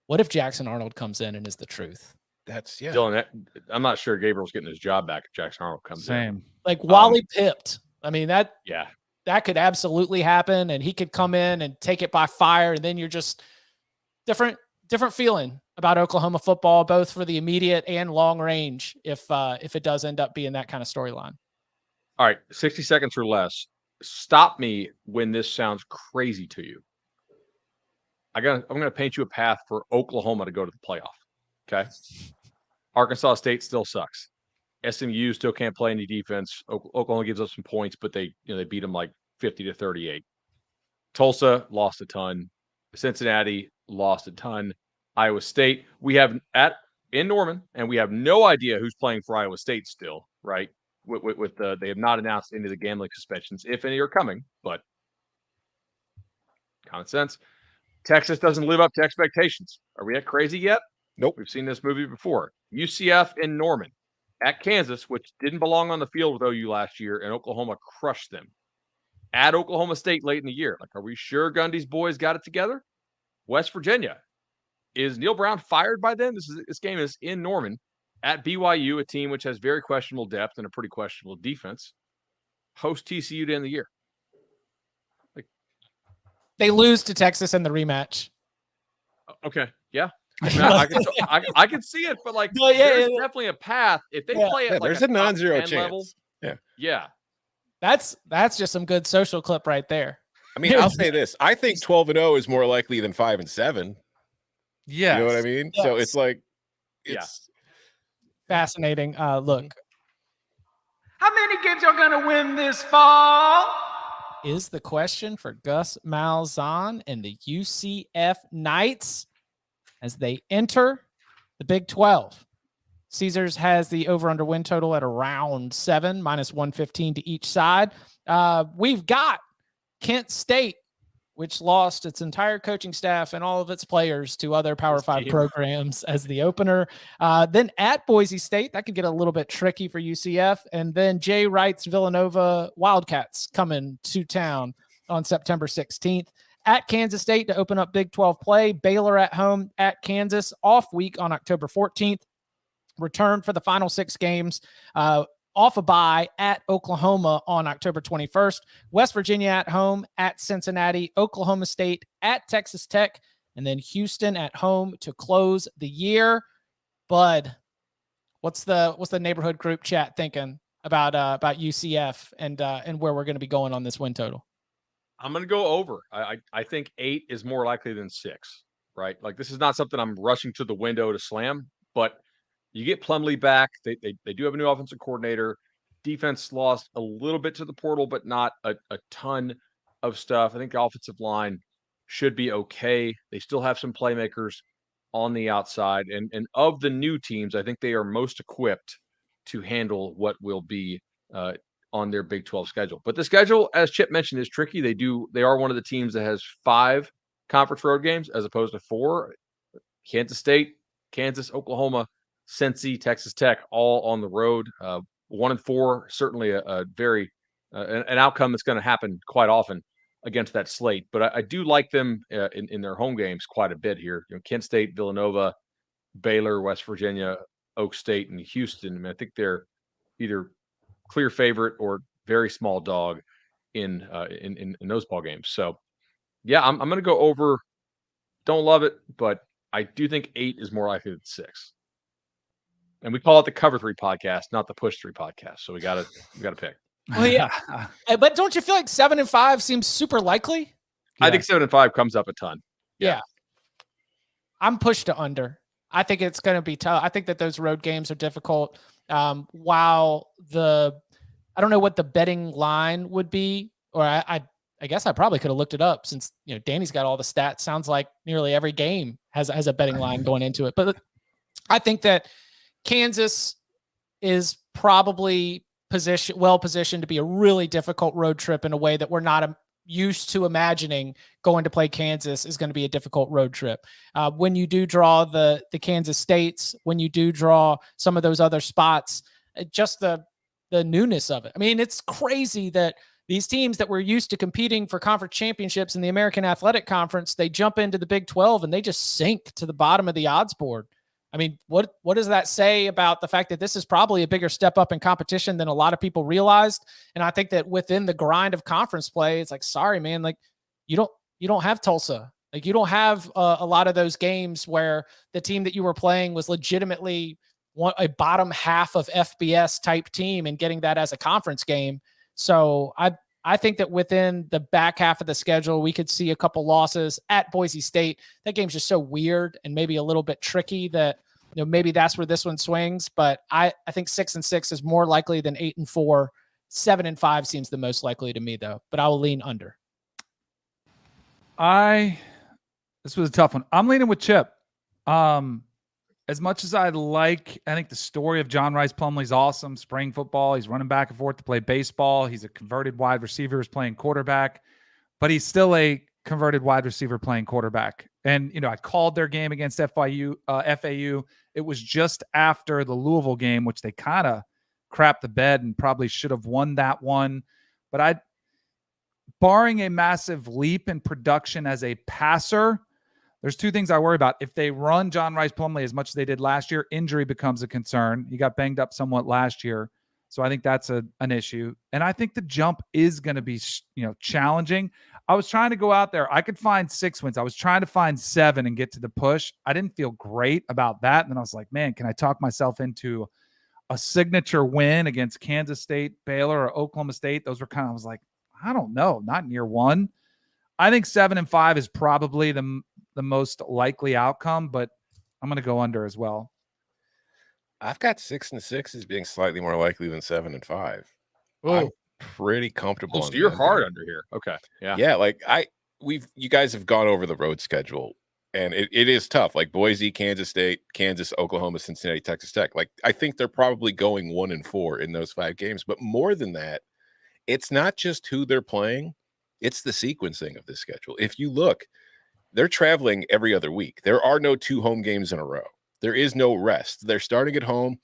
What if Jackson Arnold comes in and is the truth? That's, yeah. Dylan, I'm not sure Gabriel's getting his job back if Jackson Arnold comes in. Like Wally pipped. I mean, that could absolutely happen, and he could come in and take it by fire, and then you're just different feeling about Oklahoma football, both for the immediate and long range, if it does end up being that kind of storyline. All right, 60 seconds or less. Stop me when this sounds crazy to you. I'm going to paint you a path for Oklahoma to go to the playoff. Okay. Arkansas State still sucks. SMU still can't play any defense. Oklahoma gives up some points, but they beat them like 50-38. Tulsa lost a ton. Cincinnati lost a ton. Iowa State, we have in Norman, and we have no idea who's playing for Iowa State still, right? They have not announced any of the gambling suspensions, if any are coming, but common sense. Texas doesn't live up to expectations. Are we that crazy yet? Nope. We've seen this movie before. UCF in Norman at Kansas, which didn't belong on the field with OU last year, and Oklahoma crushed them. At Oklahoma State late in the year. Like, are we sure Gundy's boys got it together? West Virginia. Is Neil Brown fired by then? This game is in Norman at BYU, a team which has very questionable depth and a pretty questionable defense. Host TCU to end the year. They lose to Texas in the rematch. Okay. Yeah. I mean, I can see it, but like, No, yeah, there's yeah. definitely a path. If they Yeah. play at Yeah, like there's a a top non-zero 10 level, chance. yeah. That's just some good social clip right there. I mean, I'll say this. I think 12-0 is more likely than 5-7. Yes. You know what I mean? So it's like, it's Fascinating. Look, How many games y'all gonna win this fall? is the question for Gus Malzahn and the UCF Knights as they enter the Big 12. Caesars has the over-under win total at around 7, minus 115 to each side. We've got Kent State, which lost its entire coaching staff and all of its players to other Power 5 programs as the opener. Then at Boise State, that could get a little bit tricky for UCF. And then Jay Wright's Villanova Wildcats coming to town on September 16th. At Kansas State to open up Big 12 play. Baylor at home at Kansas, off week on October 14th. Return for the final 6 games. Off a bye at Oklahoma on October 21st. West Virginia at home at Cincinnati. Oklahoma State at Texas Tech. And then Houston at home to close the year. Bud, what's the neighborhood group chat thinking about UCF and where we're going to be going on this win total? I'm going to go over. I think 8 is more likely than 6, right? Like, this is not something I'm rushing to the window to slam, but you get Plumlee back. They do have a new offensive coordinator. Defense lost a little bit to the portal, but not a ton of stuff. I think the offensive line should be okay. They still have some playmakers on the outside. And of the new teams, I think they are most equipped to handle what will be on their Big 12 schedule. But the schedule, as Chip mentioned, is tricky. They are one of the teams that has 5 conference road games as opposed to 4. Kansas State, Kansas, Oklahoma, Cincy, Texas Tech, all on the road. 1 and 4, certainly a very an outcome that's going to happen quite often against that slate. But I do like them in their home games quite a bit here. Kent State, Villanova, Baylor, West Virginia, Oak State, and Houston. I mean, I think they're either clear favorite or very small dog in those ball games. So yeah, I'm going to go over. Don't love it, but I do think 8 is more likely than 6. And we call it the Cover 3 podcast, not the Push 3 podcast. So we gotta pick. Well, yeah, but don't you feel like 7 and 5 seems super likely? I think 7 and 5 comes up a ton. Yeah. I'm pushed to under. I think it's going to be tough. I think that those road games are difficult. While I don't know what the betting line would be, or I guess I probably could have looked it up since Danny's got all the stats. Sounds like nearly every game has a betting line going into it. But I think that Kansas is probably well positioned to be a really difficult road trip in a way that we're not used to imagining going to play Kansas is going to be a difficult road trip. When you do draw the Kansas States, when you do draw some of those other spots, just the newness of it. I mean, it's crazy that these teams that were used to competing for conference championships in the American Athletic Conference, they jump into the Big 12 and they just sink to the bottom of the odds board. I mean, what does that say about the fact that this is probably a bigger step up in competition than a lot of people realized? And I think that within the grind of conference play, it's like, sorry, man, like you don't have Tulsa. Like you don't have a lot of those games where the team that you were playing was legitimately a bottom half of FBS type team and getting that as a conference game. So I think that within the back half of the schedule, we could see a couple losses at Boise State. That game's just so weird and maybe a little bit tricky that maybe that's where this one swings. But I think 6 and 6 is more likely than 8 and 4. 7 and 5 seems the most likely to me, though. But I will lean under. This was a tough one. I'm leaning with Chip. As much as I think the story of John Rice Plumlee is awesome. Spring football, he's running back and forth to play baseball. He's a converted wide receiver, he's playing quarterback, but he's still a converted wide receiver playing quarterback. And, I called their game against FAU. It was just after the Louisville game, which they kind of crapped the bed and probably should have won that one. But barring a massive leap in production as a passer, there's 2 things I worry about. If they run John Rice Plumlee as much as they did last year, injury becomes a concern. He got banged up somewhat last year. So I think that's an issue. And I think the jump is going to be, challenging. I was trying to go out there. I could find 6 wins. I was trying to find 7 and get to the push. I didn't feel great about that. And then I was like, man, can I talk myself into a signature win against Kansas State, Baylor, or Oklahoma State? Those were kind of, I was like, I don't know, not in year one. I think 7-5 is probably the most likely outcome, but I'm going to go under as well. I've got 6-6 as being slightly more likely than 7-5. Ooh. I'm pretty comfortable. Oh, so on the you're under. hard under here. Okay. Yeah. Yeah, like you guys have gone over the road schedule, and it is tough. Like Boise, Kansas State, Kansas, Oklahoma, Cincinnati, Texas Tech. Like I think they're probably going 1-4 in those 5 games. But more than that, it's not just who they're playing, it's the sequencing of this schedule. If you look, they're traveling every other week. There are no 2 home games in a row. There is no rest. They're starting at home,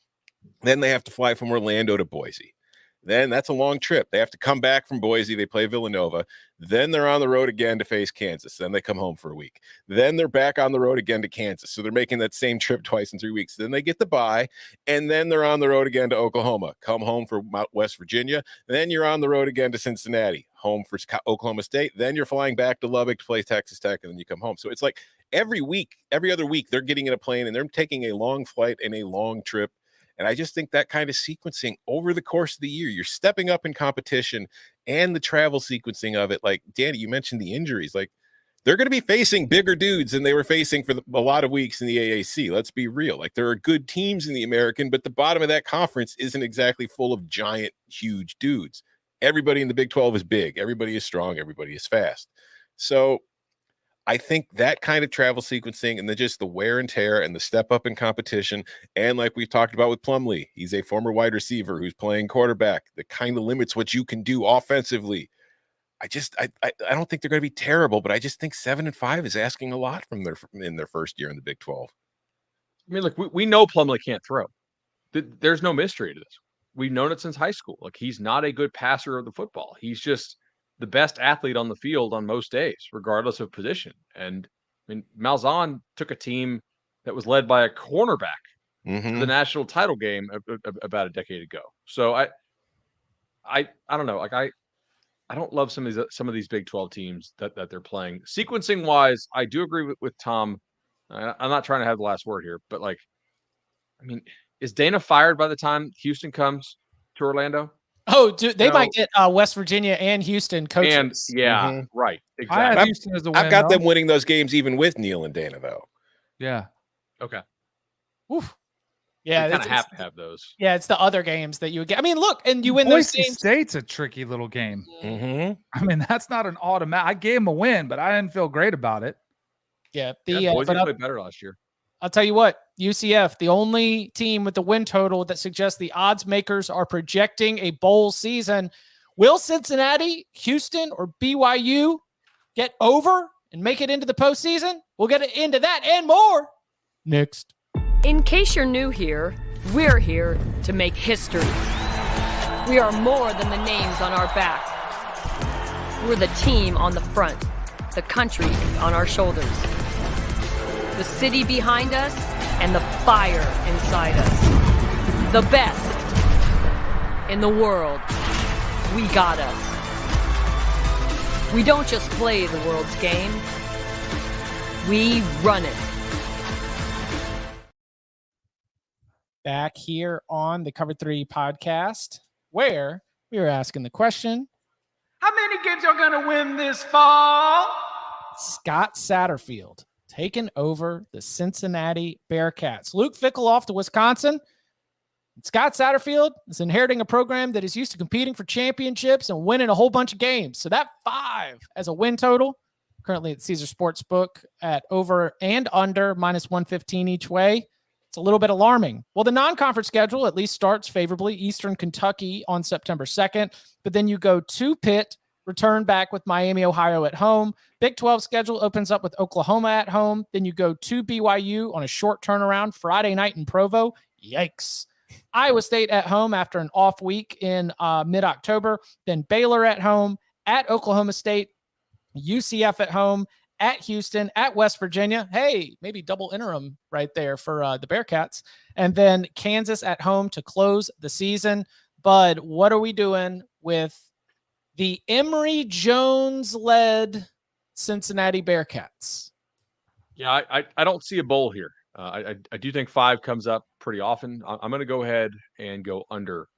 then they have to fly from Orlando to Boise. Then that's a long trip. They have to come back from Boise. They play Villanova. Then they're on the road again to face Kansas. Then they come home for a week. Then they're back on the road again to Kansas. So they're making that same trip twice in 3 weeks. Then they get the bye, and then they're on the road again to Oklahoma. Come home for West Virginia. Then you're on the road again to Cincinnati. Home for Oklahoma State. Then you're flying back to Lubbock to play Texas Tech, and then you come home. So it's like every week, every other week, they're getting in a plane, and they're taking a long flight and a long trip. And I just think that kind of sequencing over the course of the year, you're stepping up in competition and the travel sequencing of it. Like, Danny, you mentioned the injuries. Like, they're going to be facing bigger dudes than they were facing for a lot of weeks in the AAC. Let's be real. Like, there are good teams in the American, but the bottom of that conference isn't exactly full of giant, huge dudes. Everybody in the Big 12 is big. Everybody is strong. Everybody is fast. So I think that kind of travel sequencing and then just the wear and tear and the step up in competition. And like we've talked about with Plumlee, he's a former wide receiver who's playing quarterback that kind of limits what you can do offensively. I don't think they're going to be terrible, but I just think 7-5 is asking a lot from in their first year in the Big 12. I mean, look, we know Plumlee can't throw. There's no mystery to this. We've known it since high school. Like, he's not a good passer of the football. He's just the best athlete on the field on most days, regardless of position. And I mean, Malzahn took a team that was led by a cornerback to the national title game about a decade ago. So I don't know. Like I don't love some of these Big 12 teams that they're playing. Sequencing wise, I do agree with Tom. I'm not trying to have the last word here, but like, I mean, is Dana fired by the time Houston comes to Orlando? Oh, dude, they might get West Virginia and Houston coaches. And right, exactly. I have Houston as a win, I've got them winning those games even with Neil and Dana, though. Yeah. Okay. Oof. Yeah, you kind of have to have those. Yeah, it's the other games that you would get. I mean, look, and you win Boise those games. State's a tricky little game. Mm-hmm. I mean, that's not an automatic. I gave them a win, but I didn't feel great about it. Yeah, Boise but played better last year. I'll tell you what, UCF, the only team with the win total that suggests the odds makers are projecting a bowl season. Will Cincinnati, Houston, or BYU get over and make it into the postseason? We'll get into that and more next. In case you're new here, we're here to make history. We are more than the names on our back. We're the team on the front, the country on our shoulders, the city behind us, and the fire inside us. The best in the world. We got us. We don't just play the world's game. We run it. Back here on the Cover 3 podcast, where we were asking the question, How many games y'all gonna win this fall? Scott Satterfield taking over the Cincinnati Bearcats. Luke Fickell off to Wisconsin. Scott Satterfield is inheriting a program that is used to competing for championships and winning a whole bunch of games. So that 5 as a win total, currently at Caesar Sportsbook at over and under -115 each way. It's a little bit alarming. Well, the non-conference schedule at least starts favorably. Eastern Kentucky on September 2nd, but then you go to Pitt, return back with Miami, Ohio at home. Big 12 schedule opens up with Oklahoma at home. Then you go to BYU on a short turnaround Friday night in Provo. Yikes. Iowa State at home after an off week in mid-October. Then Baylor at home, at Oklahoma State, UCF at home, at Houston, at West Virginia. Hey, maybe double interim right there for the Bearcats. And then Kansas at home to close the season. Bud, what are we doing with the Emory Jones-led Cincinnati Bearcats. Yeah, I don't see a bowl here. I do think 5 comes up pretty often. I'm going to go ahead and go under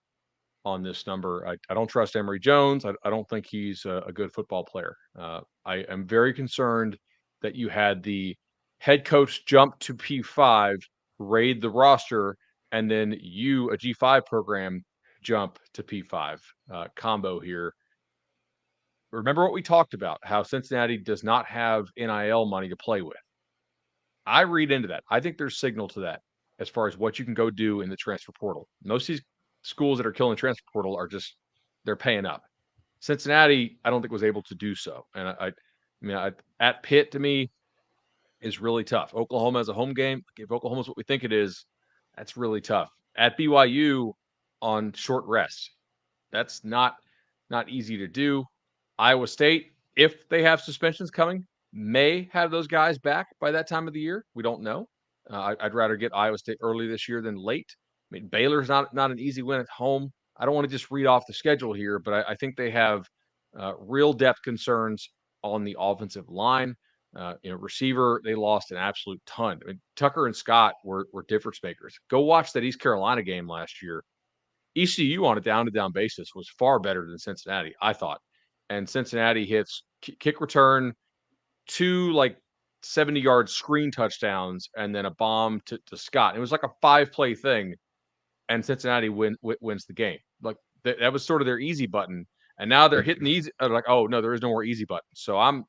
on this number. I don't trust Emory Jones. I don't think he's a good football player. I am very concerned that you had the head coach jump to P5, raid the roster, and then you, a G5 program, jump to P5 combo here. Remember what we talked about, how Cincinnati does not have NIL money to play with. I read into that. I think there's signal to that as far as what you can go do in the transfer portal. Most of these schools that are killing the transfer portal are just, they're paying up. Cincinnati, I don't think was able to do so. And I mean, at Pitt to me is really tough. Oklahoma has a home game. If Oklahoma's what we think it is, that's really tough. At BYU on short rest, that's not easy to do. Iowa State, if they have suspensions coming, may have those guys back by that time of the year. We don't know. I'd rather get Iowa State early this year than late. I mean, Baylor's not an easy win at home. I don't want to just read off the schedule here, but I think they have real depth concerns on the offensive line. Receiver, they lost an absolute ton. I mean, Tucker and Scott were difference makers. Go watch that East Carolina game last year. ECU on a down-to-down basis was far better than Cincinnati, I thought. And Cincinnati hits kick return, 2 70-yard screen touchdowns, and then a bomb to Scott. It was like a 5-play thing, and Cincinnati wins the game. Like that was sort of their easy button, and now they're hitting the easy. Like, oh no, there is no more easy button. So I'm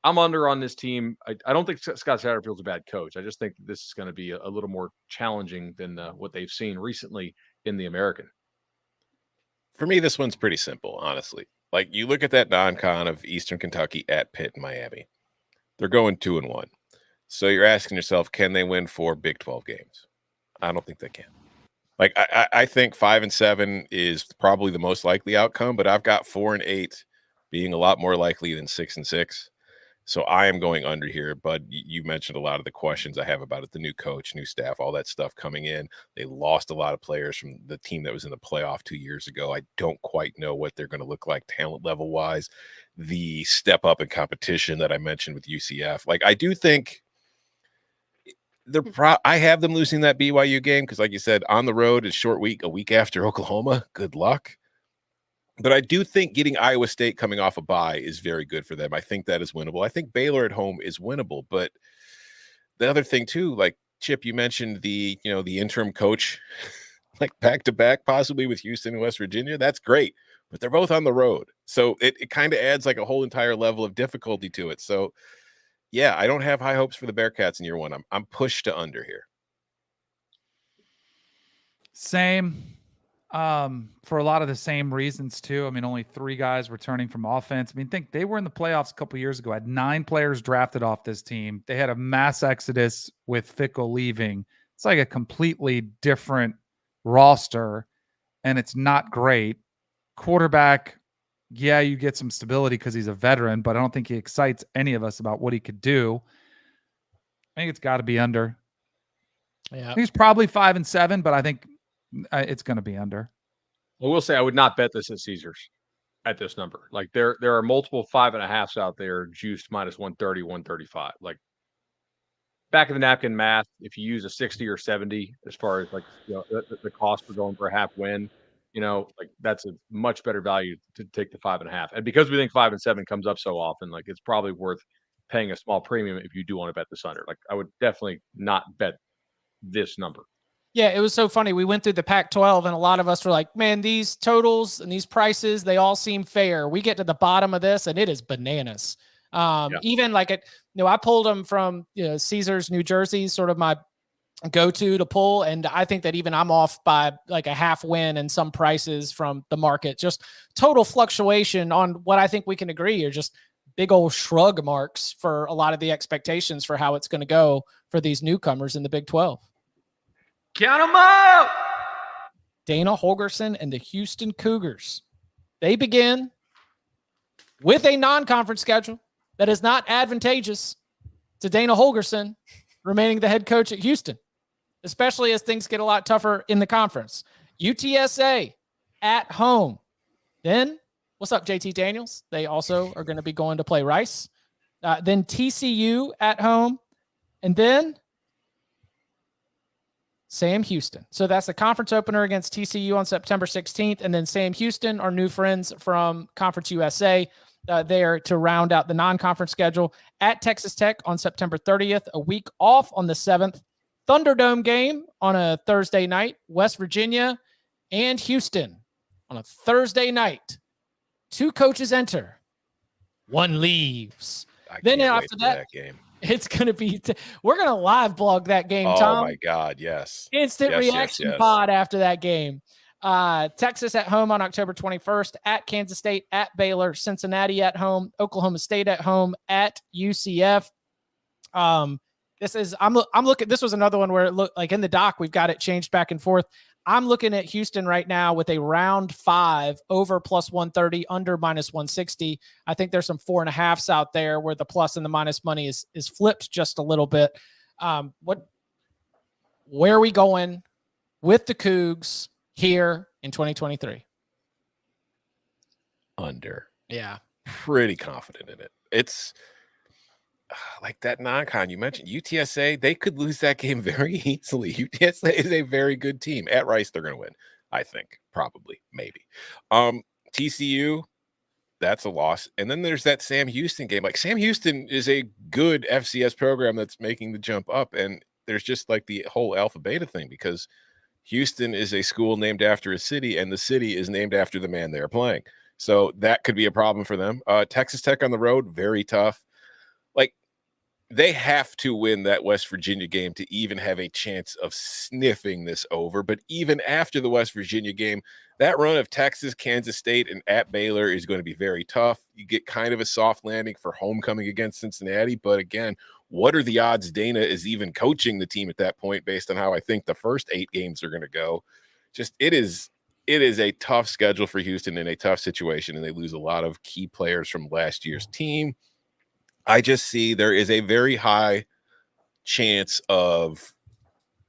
under on this team. I don't think Scott Satterfield's a bad coach. I just think this is going to be a little more challenging than what they've seen recently in the American. For me, this one's pretty simple, honestly. Like, you look at that non-con of Eastern Kentucky at Pitt and Miami. They're going 2-1. So you're asking yourself, can they win 4 Big 12 games? I don't think they can. Like, I think 5-7 is probably the most likely outcome, but I've got 4 and 8 being a lot more likely than 6 and 6. So I am going under here. But you mentioned a lot of the questions I have about it: the new coach, new staff, all that stuff coming in. They lost a lot of players from the team that was in the playoff 2 years ago. I don't quite know what they're going to look like talent level wise. The step up in competition that I mentioned with UCF, like, I do think I have them losing that BYU game because, like you said, on the road is short week, a week after Oklahoma. Good luck. But I do think getting Iowa State coming off a bye is very good for them. I think that is winnable. I think Baylor at home is winnable. But the other thing too, like Chip, you mentioned the interim coach, like back-to-back possibly with Houston and West Virginia. That's great. But they're both on the road. So it kind of adds like a whole entire level of difficulty to it. So yeah, I don't have high hopes for the Bearcats in year one. I'm pushed to under here. Same. For a lot of the same reasons too. I mean, only 3 guys returning from offense. I mean, think they were in the playoffs a couple years ago, had 9 players drafted off this team. They had a mass exodus with Fickle leaving. It's like a completely different roster, and it's not great. Quarterback, yeah, you get some stability because he's a veteran, but I don't think he excites any of us about what he could do. I think it's got to be under. Yeah, he's probably 5-7, but I think it's going to be under. I will say I would not bet this at Caesars at this number. Like, there are multiple 5.5s out there juiced minus 130, 135. Like, back of the napkin math, if you use a 60 or 70 as far as the cost for going for a half win, like, that's a much better value to take the 5.5. And because we think 5 and 7 comes up so often, like, it's probably worth paying a small premium if you do want to bet this under. Like, I would definitely not bet this number. Yeah, it was so funny. We went through the Pac-12, and a lot of us were like, man, these totals and these prices, they all seem fair. We get to the bottom of this, and it is bananas. Even like I pulled them from Caesars, New Jersey, sort of my go-to to pull, and I think that even I'm off by like a half win in some prices from the market. Just total fluctuation on what I think we can agree are just big old shrug marks for a lot of the expectations for how it's going to go for these newcomers in the Big 12. Count them out! Dana Holgorsen and the Houston Cougars. They begin with a non-conference schedule that is not advantageous to Dana Holgorsen remaining the head coach at Houston, especially as things get a lot tougher in the conference. UTSA at home. Then What's up, JT Daniels? They also are going to be going to play Rice. Then TCU at home. And then Sam Houston. So that's the conference opener against TCU on September 16th. And then Sam Houston, our new friends from Conference USA, there to round out the non-conference schedule at Texas Tech on September 30th, a week off on the 7th. Thunderdome game on a Thursday night, West Virginia and Houston on a Thursday night. 2 coaches enter, 1 leaves. Then after that game. It's going to be, we're going to live blog that game, Tom. Oh, my God, yes. Instant reaction pod after that game. Texas at home on October 21st, at Kansas State, at Baylor, Cincinnati at home, Oklahoma State at home, at UCF. This was another one where it looked like in the doc, we've got it changed back and forth. I'm looking at Houston right now with a round 5 over plus 130, under minus 160. I think there's some 4.5s out there where the plus and the minus money is flipped just a little bit. Where are we going with the Cougs here in 2023? Under. Yeah. Pretty confident in it. It's like that non-con you mentioned, UTSA, they could lose that game very easily. UTSA is a very good team. At Rice, they're going to win, I think. Probably, maybe. TCU, that's a loss. And then there's that Sam Houston game. Like, Sam Houston is a good FCS program that's making the jump up. And there's just like the whole alpha beta thing, because Houston is a school named after a city, and the city is named after the man they're playing. So that could be a problem for them. Texas Tech on the road, very tough. Like, they have to win that West Virginia game to even have a chance of sniffing this over. But even after the West Virginia game, that run of Texas, Kansas State, and at Baylor is going to be very tough. You get kind of a soft landing for homecoming against Cincinnati. But again, what are the odds Dana is even coaching the team at that point, based on how I think the first 8 games are going to go? Just it is a tough schedule for Houston in a tough situation, and they lose a lot of key players from last year's team. I just see there is a very high chance of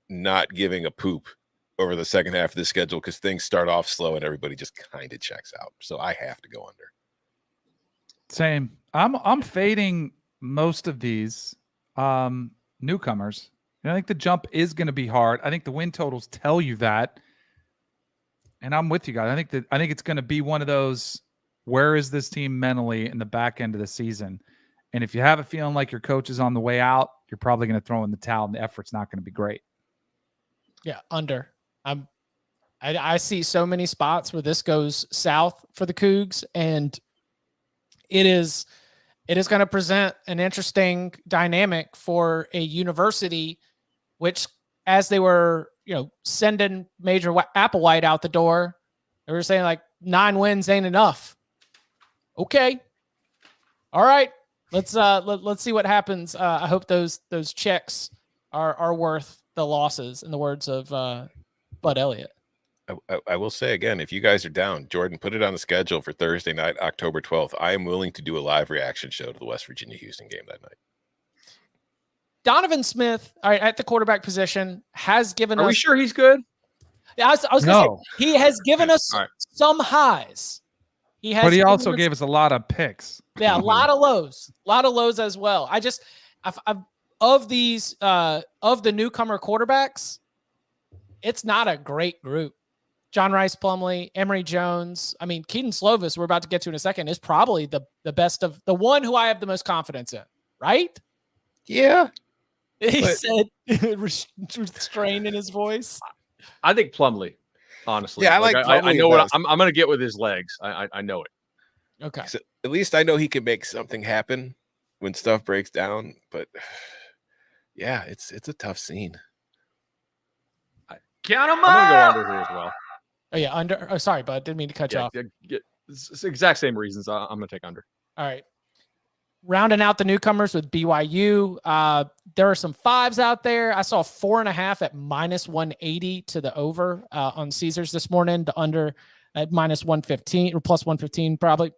not giving a poop over the second half of the schedule, because things start off slow and everybody just kind of checks out. So I have to go under. Same. I'm fading most of these newcomers. I think the jump is going to be hard. I think the win totals tell you that. And I'm with you guys. I think it's going to be one of those, where is this team mentally in the back end of the season? And if you have a feeling like your coach is on the way out, you're probably going to throw in the towel, and the effort's not going to be great. Yeah, under. I see so many spots where this goes south for the Cougs, and it is going to present an interesting dynamic for a university, which, as they were, sending Major Applewhite out the door, they were saying like 9 wins ain't enough. Okay, all right. Let's see what happens. I hope those checks are worth the losses, in the words of Bud Elliott. I will say again, if you guys are down, Jordan, put it on the schedule for Thursday night, October 12th. I am willing to do a live reaction show to the West Virginia Houston game that night. Donovan Smith, all right, at the quarterback position, has given us. Are we sure he's good? Yeah, I was going to say, he has given us some highs. But he also gave us a lot of picks. Yeah, a lot of lows as well. Of these of the newcomer quarterbacks, it's not a great group. John Rice Plumlee, Emory Jones. I mean, Keaton Slovis, we're about to get to in a second, is probably the best of the one who I have the most confidence in, right? Yeah. He said, restrained in his voice. I think Plumlee, honestly. Yeah, I know what I'm going to get with his legs. I know it. Okay. So at least I know he can make something happen when stuff breaks down. But yeah, it's a tough scene. Count 'em I'm going to go up. under here as well. Oh, yeah, under. Oh, sorry, bud. Didn't mean to cut you off. It's the exact same reasons. I'm going to take under. All right. Rounding out the newcomers with BYU. There are some 5s out there. I saw 4.5 at minus 180 to the over on Caesars this morning. The under at minus 115 or plus 115 probably.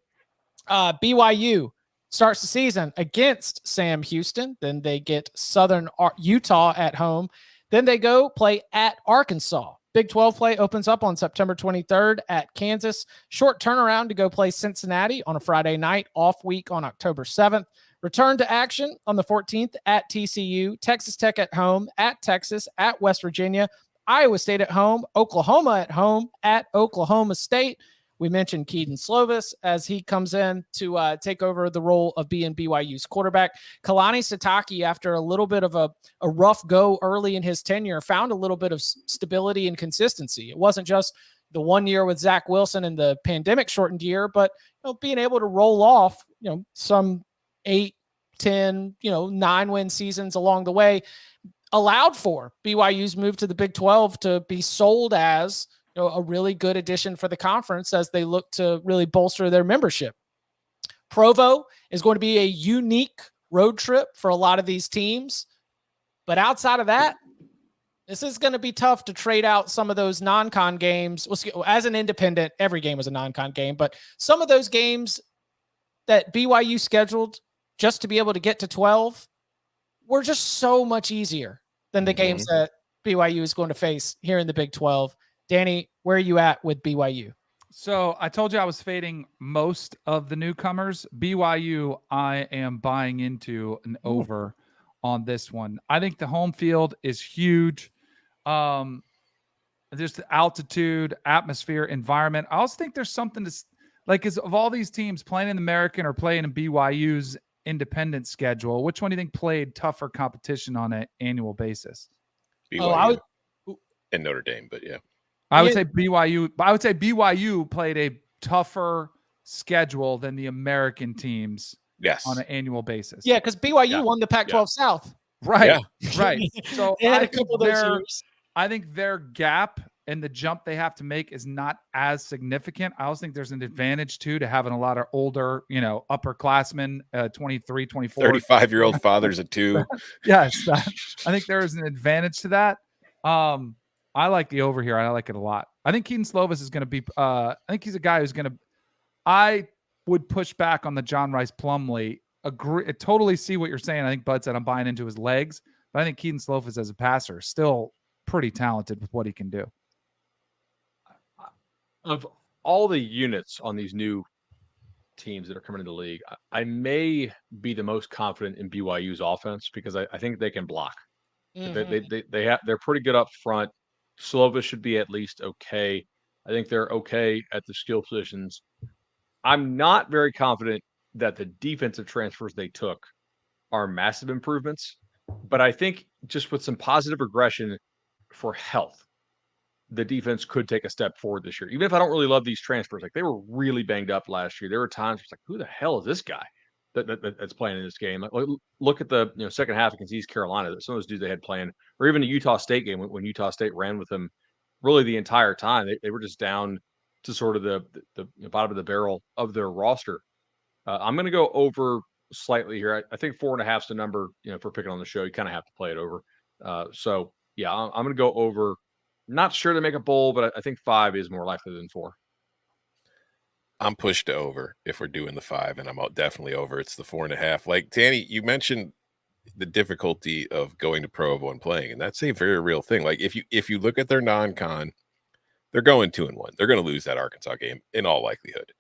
BYU starts the season against Sam Houston. Then they get Southern Utah at home. Then they go play at Arkansas. Big 12 play opens up on September 23rd at Kansas. Short turnaround to go play Cincinnati on a Friday night, off week on October 7th. Return to action on the 14th at TCU, Texas Tech at home, at Texas, at West Virginia, Iowa State at home, Oklahoma at home, at Oklahoma State. We mentioned Keaton Slovis as he comes in to take over the role of being BYU's quarterback. Kalani Sitake, after a little bit of a rough go early in his tenure, found a little bit of stability and consistency. It wasn't just the 1 year with Zach Wilson and the pandemic shortened year, but being able to roll off some 8, 10, 9-win seasons along the way allowed for BYU's move to the Big 12 to be sold as a really good addition for the conference as they look to really bolster their membership. Provo is going to be a unique road trip for a lot of these teams. But outside of that, this is going to be tough to trade out some of those non-con games. As an independent, every game was a non-con game, but some of those games that BYU scheduled just to be able to get to 12 were just so much easier than the games that BYU is going to face here in the Big 12. Danny, where are you at with BYU? So I told you I was fading most of the newcomers. BYU, I am buying into an over on this one. I think the home field is huge. Just the altitude, atmosphere, environment. I also think there's something to of all these teams playing in the American or playing in BYU's independent schedule, which one do you think played tougher competition on an annual basis? BYU and Notre Dame, but yeah. I would say BYU. I would say BYU played a tougher schedule than the American teams. Yes, on an annual basis. Yeah, because BYU won the Pac-12 South. Right. Right. So they had a couple of those years. I think their gap and the jump they have to make is not as significant. I also think there's an advantage too to having a lot of older, upperclassmen, 23, 24, 35-year-old fathers of two. Yes, I think there is an advantage to that. I like the over here. I like it a lot. I think Keaton Slovis is going to be I think he's a guy who's going to I would push back on the John Rice Plumlee. Totally see what you're saying. I think Bud said I'm buying into his legs, but I think Keaton Slovis as a passer is still pretty talented with what he can do. Of all the units on these new teams that are coming into the league, I may be the most confident in BYU's offense because I think they can block. They're pretty good up front. Slovis should be at least okay. I think they're okay at the skill positions. I'm not very confident that the defensive transfers they took are massive improvements, but I think just with some positive regression for health, the defense could take a step forward this year. Even if I don't really love these transfers, like they were really banged up last year. There were times where it's like, who the hell is this guy that's playing in this game? Like, look at the second half against East Carolina. Some of those dudes they had playing, or even the Utah State game when Utah State ran with them really the entire time. They were just down to sort of the bottom of the barrel of their roster. I'm going to go over slightly here. I think 4.5 is the number. If we're picking on the show, you kind of have to play it over. So yeah, I'm going to go over. Not sure to make a bowl, but I think 5 is more likely than 4. I'm pushed to over if we're doing the 5, and I'm definitely over. It's the 4.5. Like Danny, you mentioned the difficulty of going to Provo and playing, and that's a very real thing. Like if you look at their non-con, they're going 2-1. They're going to lose that Arkansas game in all likelihood.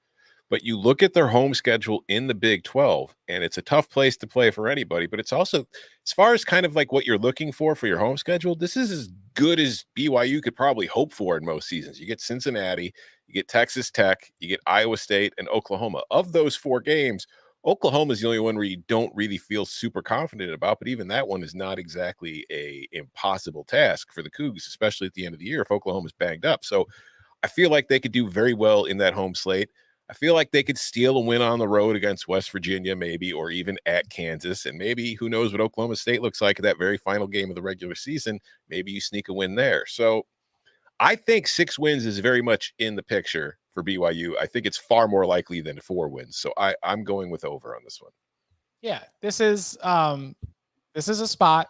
But you look at their home schedule in the Big 12, and it's a tough place to play for anybody. But it's also, as far as kind of like what you're looking for your home schedule, this is as good as BYU could probably hope for in most seasons. You get Cincinnati, you get Texas Tech, you get Iowa State, and Oklahoma. Of those 4 games, Oklahoma is the only one where you don't really feel super confident about. But even that one is not exactly a impossible task for the Cougs, especially at the end of the year if Oklahoma's banged up. So I feel like they could do very well in that home slate. I feel like they could steal a win on the road against West Virginia, maybe, or even at Kansas. And maybe, who knows what Oklahoma State looks like at that very final game of the regular season. Maybe you sneak a win there. So I think 6 wins is very much in the picture for BYU. I think it's far more likely than 4 wins. So I'm going with over on this one. Yeah, this is a spot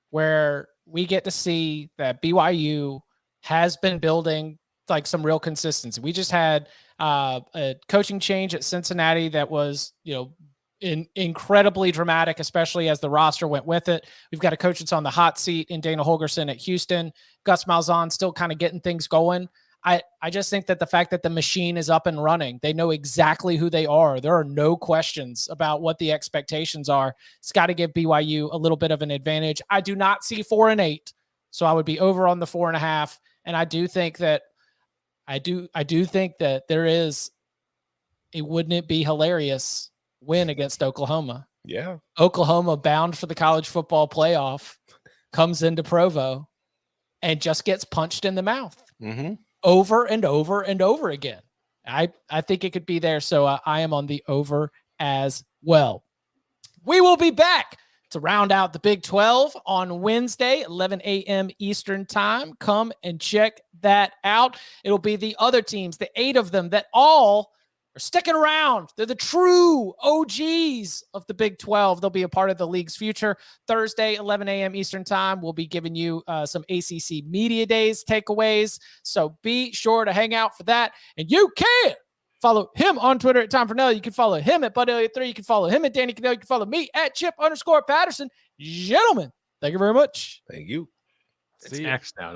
where we get to see that BYU has been building like some real consistency. We just had a coaching change at Cincinnati that was, incredibly dramatic, especially as the roster went with it. We've got a coach that's on the hot seat in Dana Holgorsen at Houston. Gus Malzahn still kind of getting things going. I just think that the fact that the machine is up and running, they know exactly who they are. There are no questions about what the expectations are. It's got to give BYU a little bit of an advantage. I do not see 4-8, so I would be over on the 4.5. And I do think that there is a wouldn't it be hilarious win against Oklahoma. Yeah. Oklahoma, bound for the college football playoff, comes into Provo and just gets punched in the mouth over and over and over again. I think it could be there. So I am on the over as well. We will be back to round out the Big 12 on Wednesday, 11 a.m. Eastern time. Come and check that out. It'll be the other teams, the 8 of them that all are sticking around. They're the true OGs of the Big 12. They'll be a part of the league's future. Thursday, 11 a.m. Eastern time, we'll be giving you some ACC Media Days takeaways. So be sure to hang out for that. And you can follow him on Twitter at Tom Fernell. You can follow him at BudElliott3. You can follow him at Danny Cannell. You can follow me at Chip_Patterson. Gentlemen, thank you very much. Thank you. It's X now.